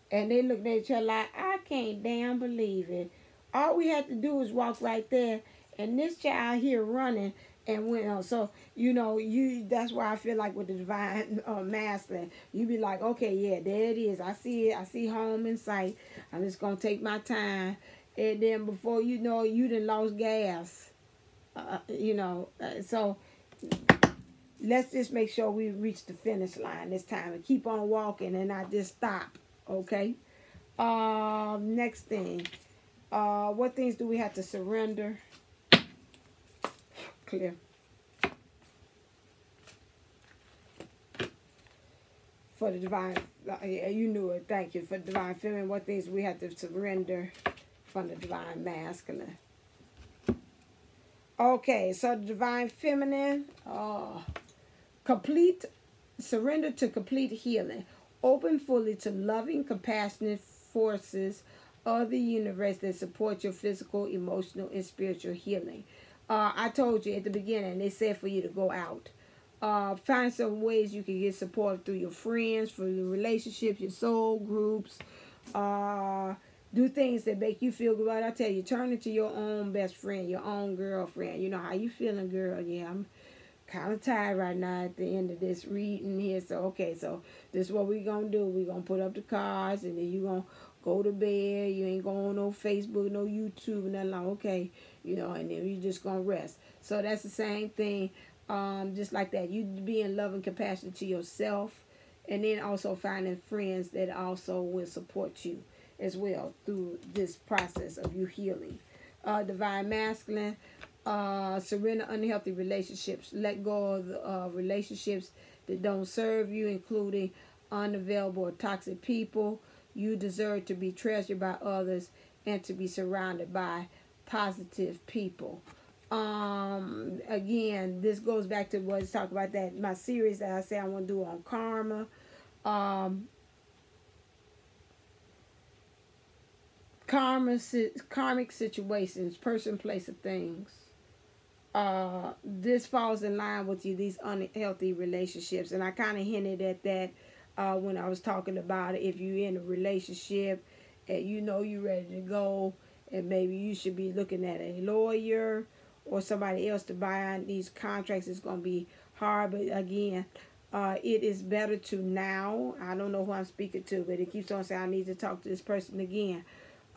And they looked at each other like, I can't damn believe it. All we had to do was walk right there. And this child here running and went on. So, you know, that's why I feel like with the divine masculine, you be like, okay, yeah, there it is. I see it. I see home in sight. I'm just going to take my time. And then before you know, you done lost gas. So let's just make sure we reach the finish line this time and keep on walking and not just stop. Okay. Next thing. What things do we have to surrender? Clear. For the divine, you knew it. Thank you. For the divine feminine, what things we have to surrender from the divine masculine? Okay, so the divine feminine, surrender to complete healing. Open fully to loving, compassionate forces of the universe that support your physical, emotional, and spiritual healing. I told you at the beginning, they said for you to go out. Find some ways you can get support through your friends, through your relationships, your soul groups. Do things that make you feel good. I tell you, turn into your own best friend, your own girlfriend. You know, how you feeling, girl? Yeah, I'm kind of tired right now at the end of this reading here. So, okay, so this is what we're going to do. We're going to put up the cards, and then you're going to go to bed. You ain't going on no Facebook, no YouTube, nothing like, okay, you know, and then you're just going to rest. So that's the same thing, just like that. You being loving, compassionate to yourself, and then also finding friends that also will support you as well through this process of you healing. Divine masculine, surrender unhealthy relationships. Let go of relationships that don't serve you, including unavailable or toxic people. You deserve to be treasured by others and to be surrounded by positive people. Again, this goes back to what I talked about, that my series that I say I want to do on karma. Karmic situations, person, place, of things. This falls in line with these unhealthy relationships, and I kind of hinted at that when I was talking about it. If you're in a relationship and you know you're ready to go, and maybe you should be looking at a lawyer or somebody else to buy these contracts. It's going to be hard, but again, it is better to now. I don't know who I'm speaking to, but it keeps on saying I need to talk to this person again.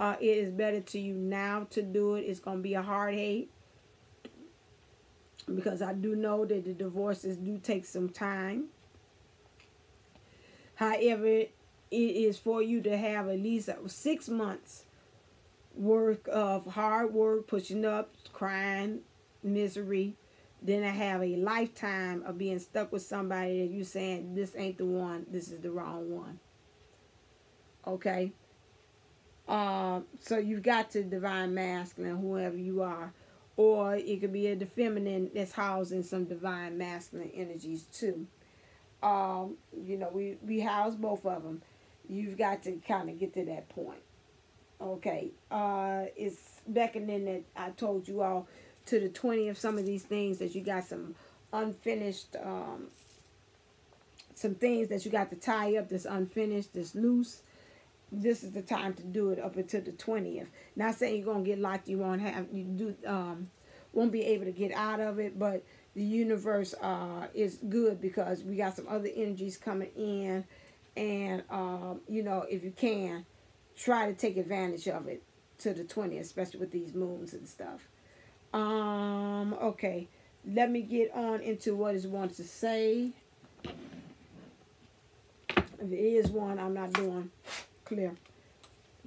It is better to you now to do it. It's going to be a hard hate, because I do know that the divorces do take some time. However, it is for you to have at least 6 months worth of hard work, pushing up, crying, misery, then to have a lifetime of being stuck with somebody that you saying, this ain't the one, this is the wrong one. Okay? So you've got to divine masculine, whoever you are. Or it could be a feminine that's housing some divine masculine energies too. You know, we house both of them. You've got to kind of get to that point. Okay. It's beckoning that I told you all to the 20th, some of these things that you got some unfinished, some things that you got to tie up that's unfinished, that's loose. This is the time to do it up until the 20th. Not saying you're going to get locked, you won't have, you do, won't be able to get out of it, but the universe is good because we got some other energies coming in, and you know, if you can, try to take advantage of it to the 20th, especially with these moons and stuff. Okay, let me get on into what is wanted to say. If it is one, I'm not doing clear.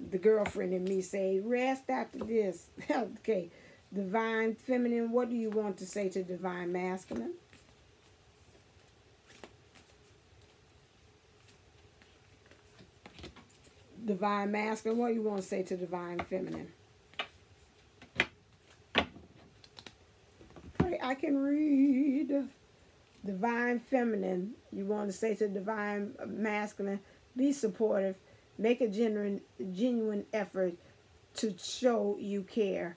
The girlfriend in me say, rest after this. Okay. Divine Feminine, what do you want to say to Divine Masculine? Divine Masculine, what do you want to say to Divine Feminine? I can read. Divine Feminine, you want to say to Divine Masculine, be supportive, make a genuine effort to show you care.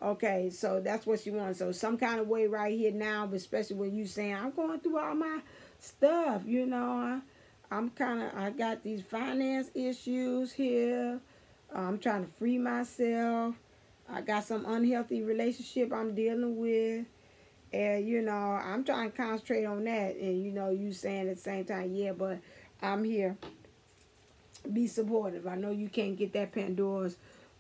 Okay, so that's what you want. So some kind of way right here now, especially when you saying, I'm going through all my stuff, you know, I got these finance issues here. I'm trying to free myself. I got some unhealthy relationship I'm dealing with. And, you know, I'm trying to concentrate on that. And, you know, you saying at the same time, yeah, but I'm here. Be supportive. I know you can't get that Pandora's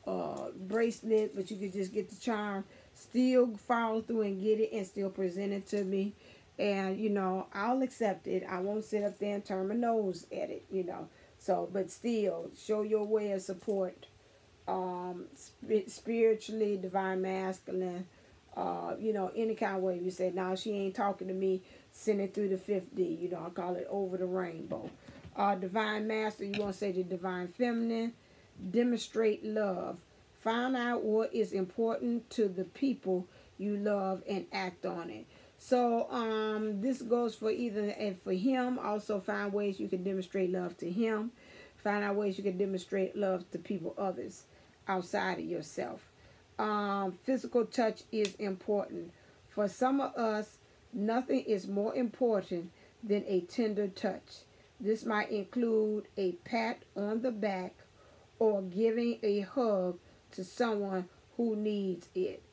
bracelet, but you could just get the charm. Still follow through and get it and still present it to me. And, you know, I'll accept it. I won't sit up there and turn my nose at it, you know. So, but still, show your way of support. Spiritually, Divine Masculine. You know, any kind of way. You say, now she ain't talking to me, send it through the 5th-D. You know, I call it over the rainbow. Divine Master, you want to say the Divine Feminine. Demonstrate love. Find out what is important to the people you love and act on it. So, this goes for either, and for him, also find ways you can demonstrate love to him. Find out ways you can demonstrate love to people, others, outside of yourself. Physical touch is important. For some of us, nothing is more important than a tender touch. This might include a pat on the back or giving a hug to someone who needs it.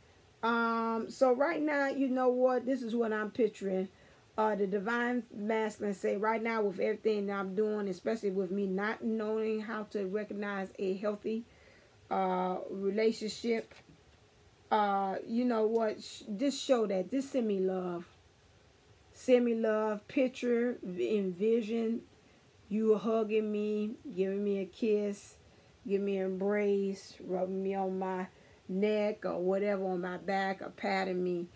So right now, you know what? This is what I'm picturing. The Divine Masculine say right now with everything that I'm doing, especially with me not knowing how to recognize a healthy relationship. You know what? Just show that. Just send me love. Send me love. Picture, envision you hugging me, giving me a kiss, give me an embrace, rubbing me on my neck or whatever, on my back, or patting me.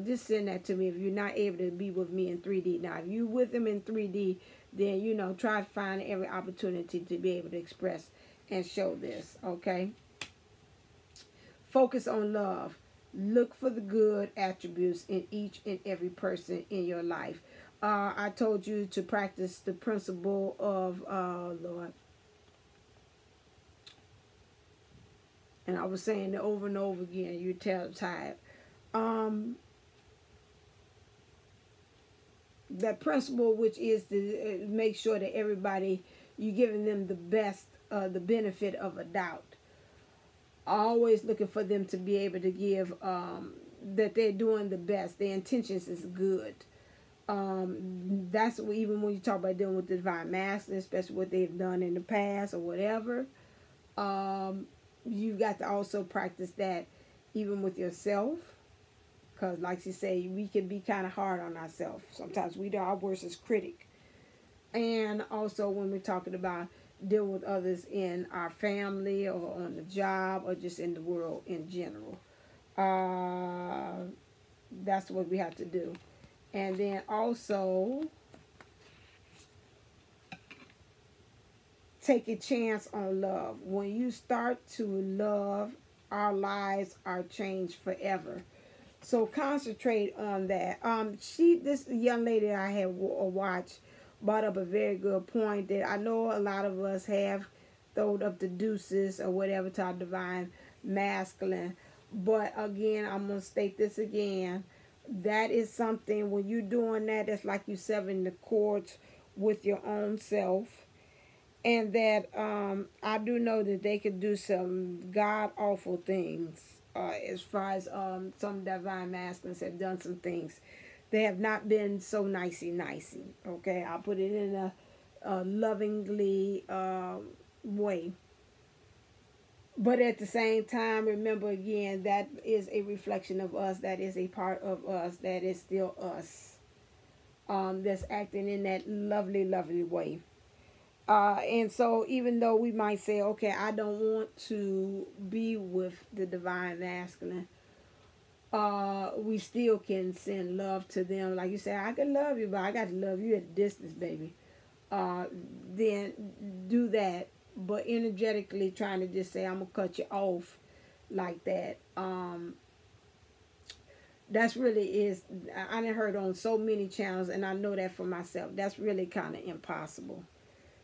Just send that to me if you're not able to be with me in 3D. Now, if you're with them in 3D, then, you know, try to find every opportunity to be able to express and show this, okay? Focus on love. Look for the good attributes in each and every person in your life. I told you to practice the principle of, Lord. And I was saying it over and over again. You tell tired. That principle, which is to make sure that everybody, you're giving them the best, the benefit of a doubt. Always looking for them to be able to give, that they're doing the best. Their intentions is good. That's what, even when you talk about dealing with the Divine Masculine, especially what they've done in the past or whatever, you've got to also practice that even with yourself. Because like you say, we can be kind of hard on ourselves. Sometimes we are our worst critic. And also when we're talking about dealing with others in our family or on the job or just in the world in general. That's what we have to do. And then also take a chance on love. When you start to love, our lives are changed forever. So concentrate on that. This young lady I had watched brought up a very good point that I know a lot of us have thrown up the deuces or whatever to our Divine Masculine. But again, I'm going to state this again. That is something, when you're doing that, it's like you severing the cords with your own self. And that I do know that they could do some god-awful things as far as some divine masculines have done some things. They have not been so nicey. Okay, I'll put it in a lovingly way. But at the same time, remember again, that is a reflection of us. That is a part of us. That is still us. That's acting in that lovely way. And so even though we might say, okay, I don't want to be with the divine masculine, we still can send love to them. Like you say, I can love you, but I got to love you at a distance, baby. Then do that. But energetically trying to just say, I'm going to cut you off like that. That's really is, I done heard on so many channels, and I know that for myself. That's really kind of impossible.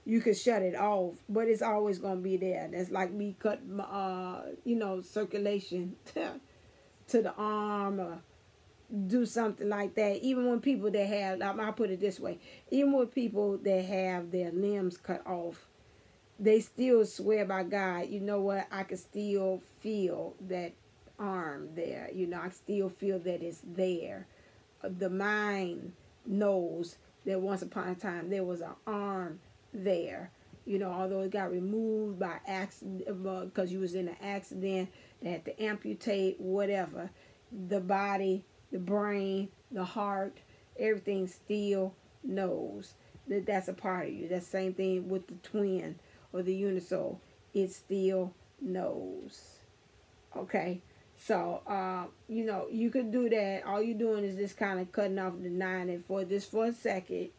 You can shut it off, but it's always going to be there. That's like me cut my, circulation to the arm, or do something like that. Even when people that have, I'll put it this way, even with people that have their limbs cut off, they still swear by God, you know what, I can still feel that arm there. I still feel that it's there. The mind knows that once upon a time there was an arm there. Although it got removed by accident, because you was in an accident, they had to amputate, whatever. The body, the brain, the heart, everything still knows that that's a part of you. That's the same thing with the twin or the unisoul. It still knows. Okay? So, you could do that. All you're doing is just kind of cutting off, denying it for a second,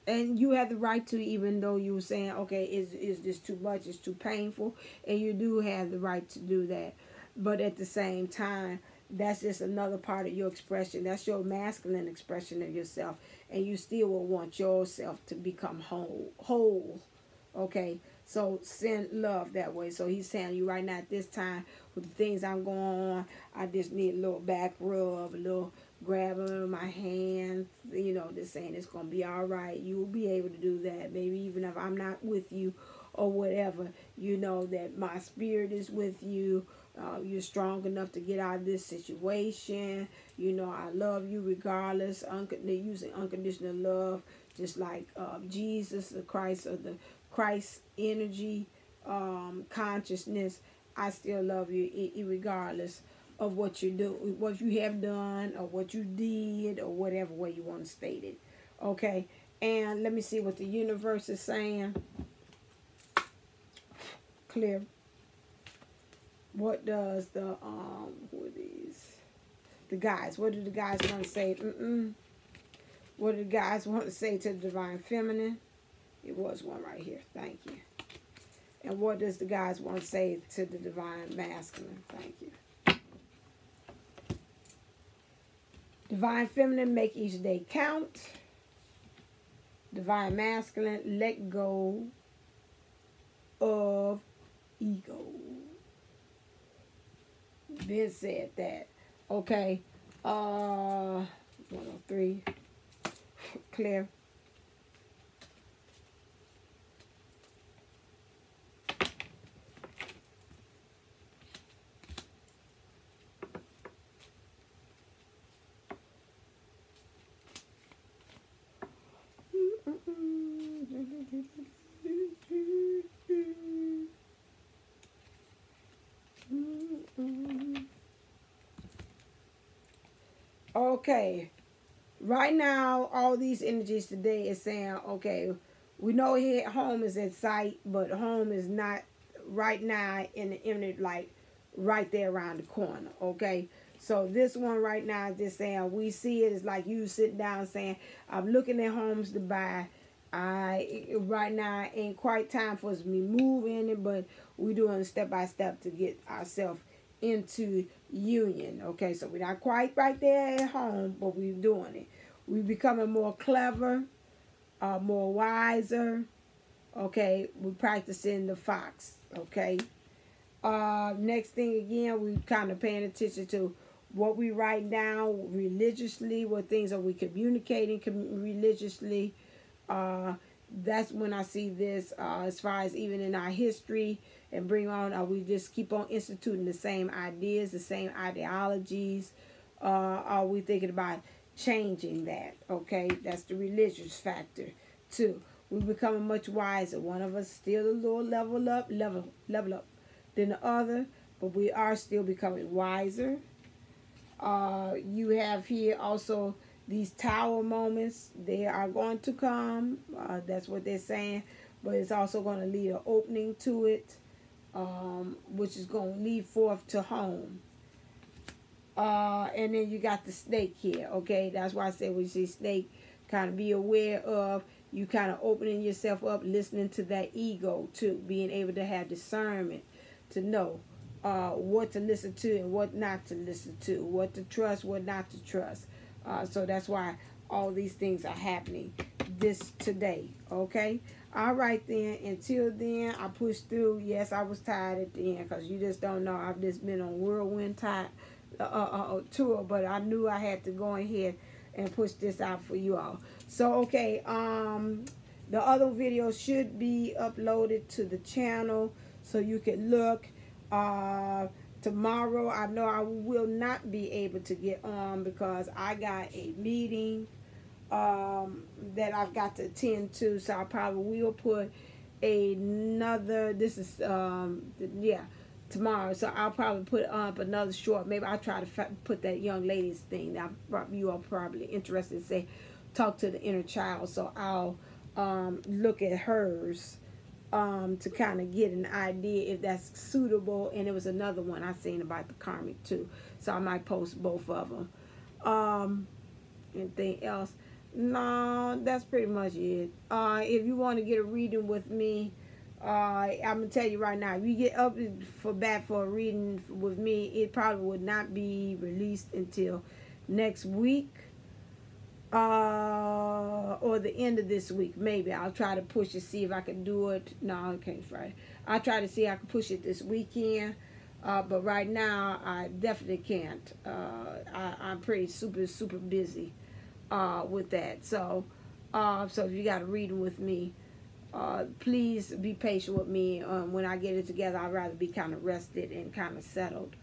and you have the right to, even though you were saying, okay, is this too much? It's too painful. And you do have the right to do that. But at the same time, that's just another part of your expression. That's your masculine expression of yourself. And you still will want yourself to become whole. Okay? So send love that way. So he's saying you right now at this time, with the things I'm going on, I just need a little back rub, a little grab of my hands, just saying it's going to be all right. You will be able to do that. Maybe even if I'm not with you or whatever, that my spirit is with you. You're strong enough to get out of this situation. I love you regardless. Using unconditional love, just like Jesus, the Christ, or the Christ energy, consciousness. I still love you regardless of what you do, what you have done, or what you did, or whatever way you want to state it. Okay, and let me see what the universe is saying. Clear. What does the who are these? The guys. What do the guys want to say? What do the guys want to say to the divine feminine? It was one right here. Thank you. And what does the guys want to say to the divine masculine? Thank you. Divine feminine, make each day count. Divine masculine, let go of ego. Ben said that. Okay. 103. Clear. Okay, right now, all these energies today is saying, okay, we know here home is in sight, but home is not right now in the imminent, like right there around the corner. Okay, so this one right now is just saying, we see it as like you sitting down saying, I'm looking at homes to buy. Right now ain't quite time for us to be moving it, but we're doing step by step to get ourselves into union. Okay, so we're not quite right there at home, but we're doing it. We're becoming more clever, more wiser. Okay, we're practicing the fox. Okay, next thing again, we kind of paying attention to what we write down religiously, what things are we communicating religiously. That's when I see this as far as even in our history and bring on, or we just keep on instituting the same ideas, the same ideologies? Are we thinking about changing that? Okay, that's the religious factor too. We becoming much wiser. One of us still a little level up than the other, but we are still becoming wiser. You have here also these tower moments. They are going to come. That's what they're saying. But it's also going to lead an opening to it, which is going to lead forth to home. And then you got the snake here. Okay, that's why I said when you see snake, kind of be aware of you kind of opening yourself up, listening to that ego too, being able to have discernment to know what to listen to and what not to listen to, what to trust, what not to trust. So that's why all these things are happening today. Okay. All right then. Until then, I pushed through. Yes, I was tired at the end because you just don't know. I've just been on whirlwind tour, but I knew I had to go ahead and push this out for you all. So okay, the other video should be uploaded to the channel so you can look. Tomorrow I know I will not be able to get on because I got a meeting that I've got to attend to, so I probably will put another, this is tomorrow, so I'll probably put up another short. Maybe I'll try to put that young lady's thing that you are probably interested in, say talk to the inner child, so I'll look at hers to kind of get an idea if that's suitable. And it was another one I seen about the karmic too, so I might post both of them. Anything else? No, that's pretty much it. If you want to get a reading with me, I'm gonna tell you right now, if you get up for a reading with me, it probably would not be released until next week, or the end of this week. Maybe I'll try to push it, see if I can do it. No, I can't Friday. I'll try to see if I can push it this weekend, but right now I definitely can't. I'm pretty super busy with that. So so if you got a reading with me, please be patient with me. When I get it together, I'd rather be kind of rested and kind of settled.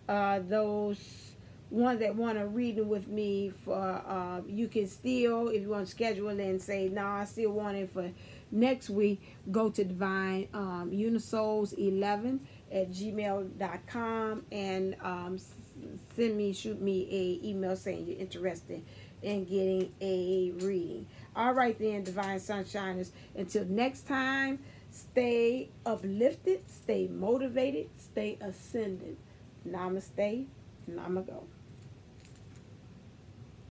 Those ones that want a reading with me, for you can still, if you want to schedule it and say, no, I still want it for next week, go to Divine Unisouls11@gmail.com and shoot me a email saying you're interested in getting a reading. All right then, Divine Sunshiners. Until next time, stay uplifted, stay motivated, stay ascended. Namaste, Namago.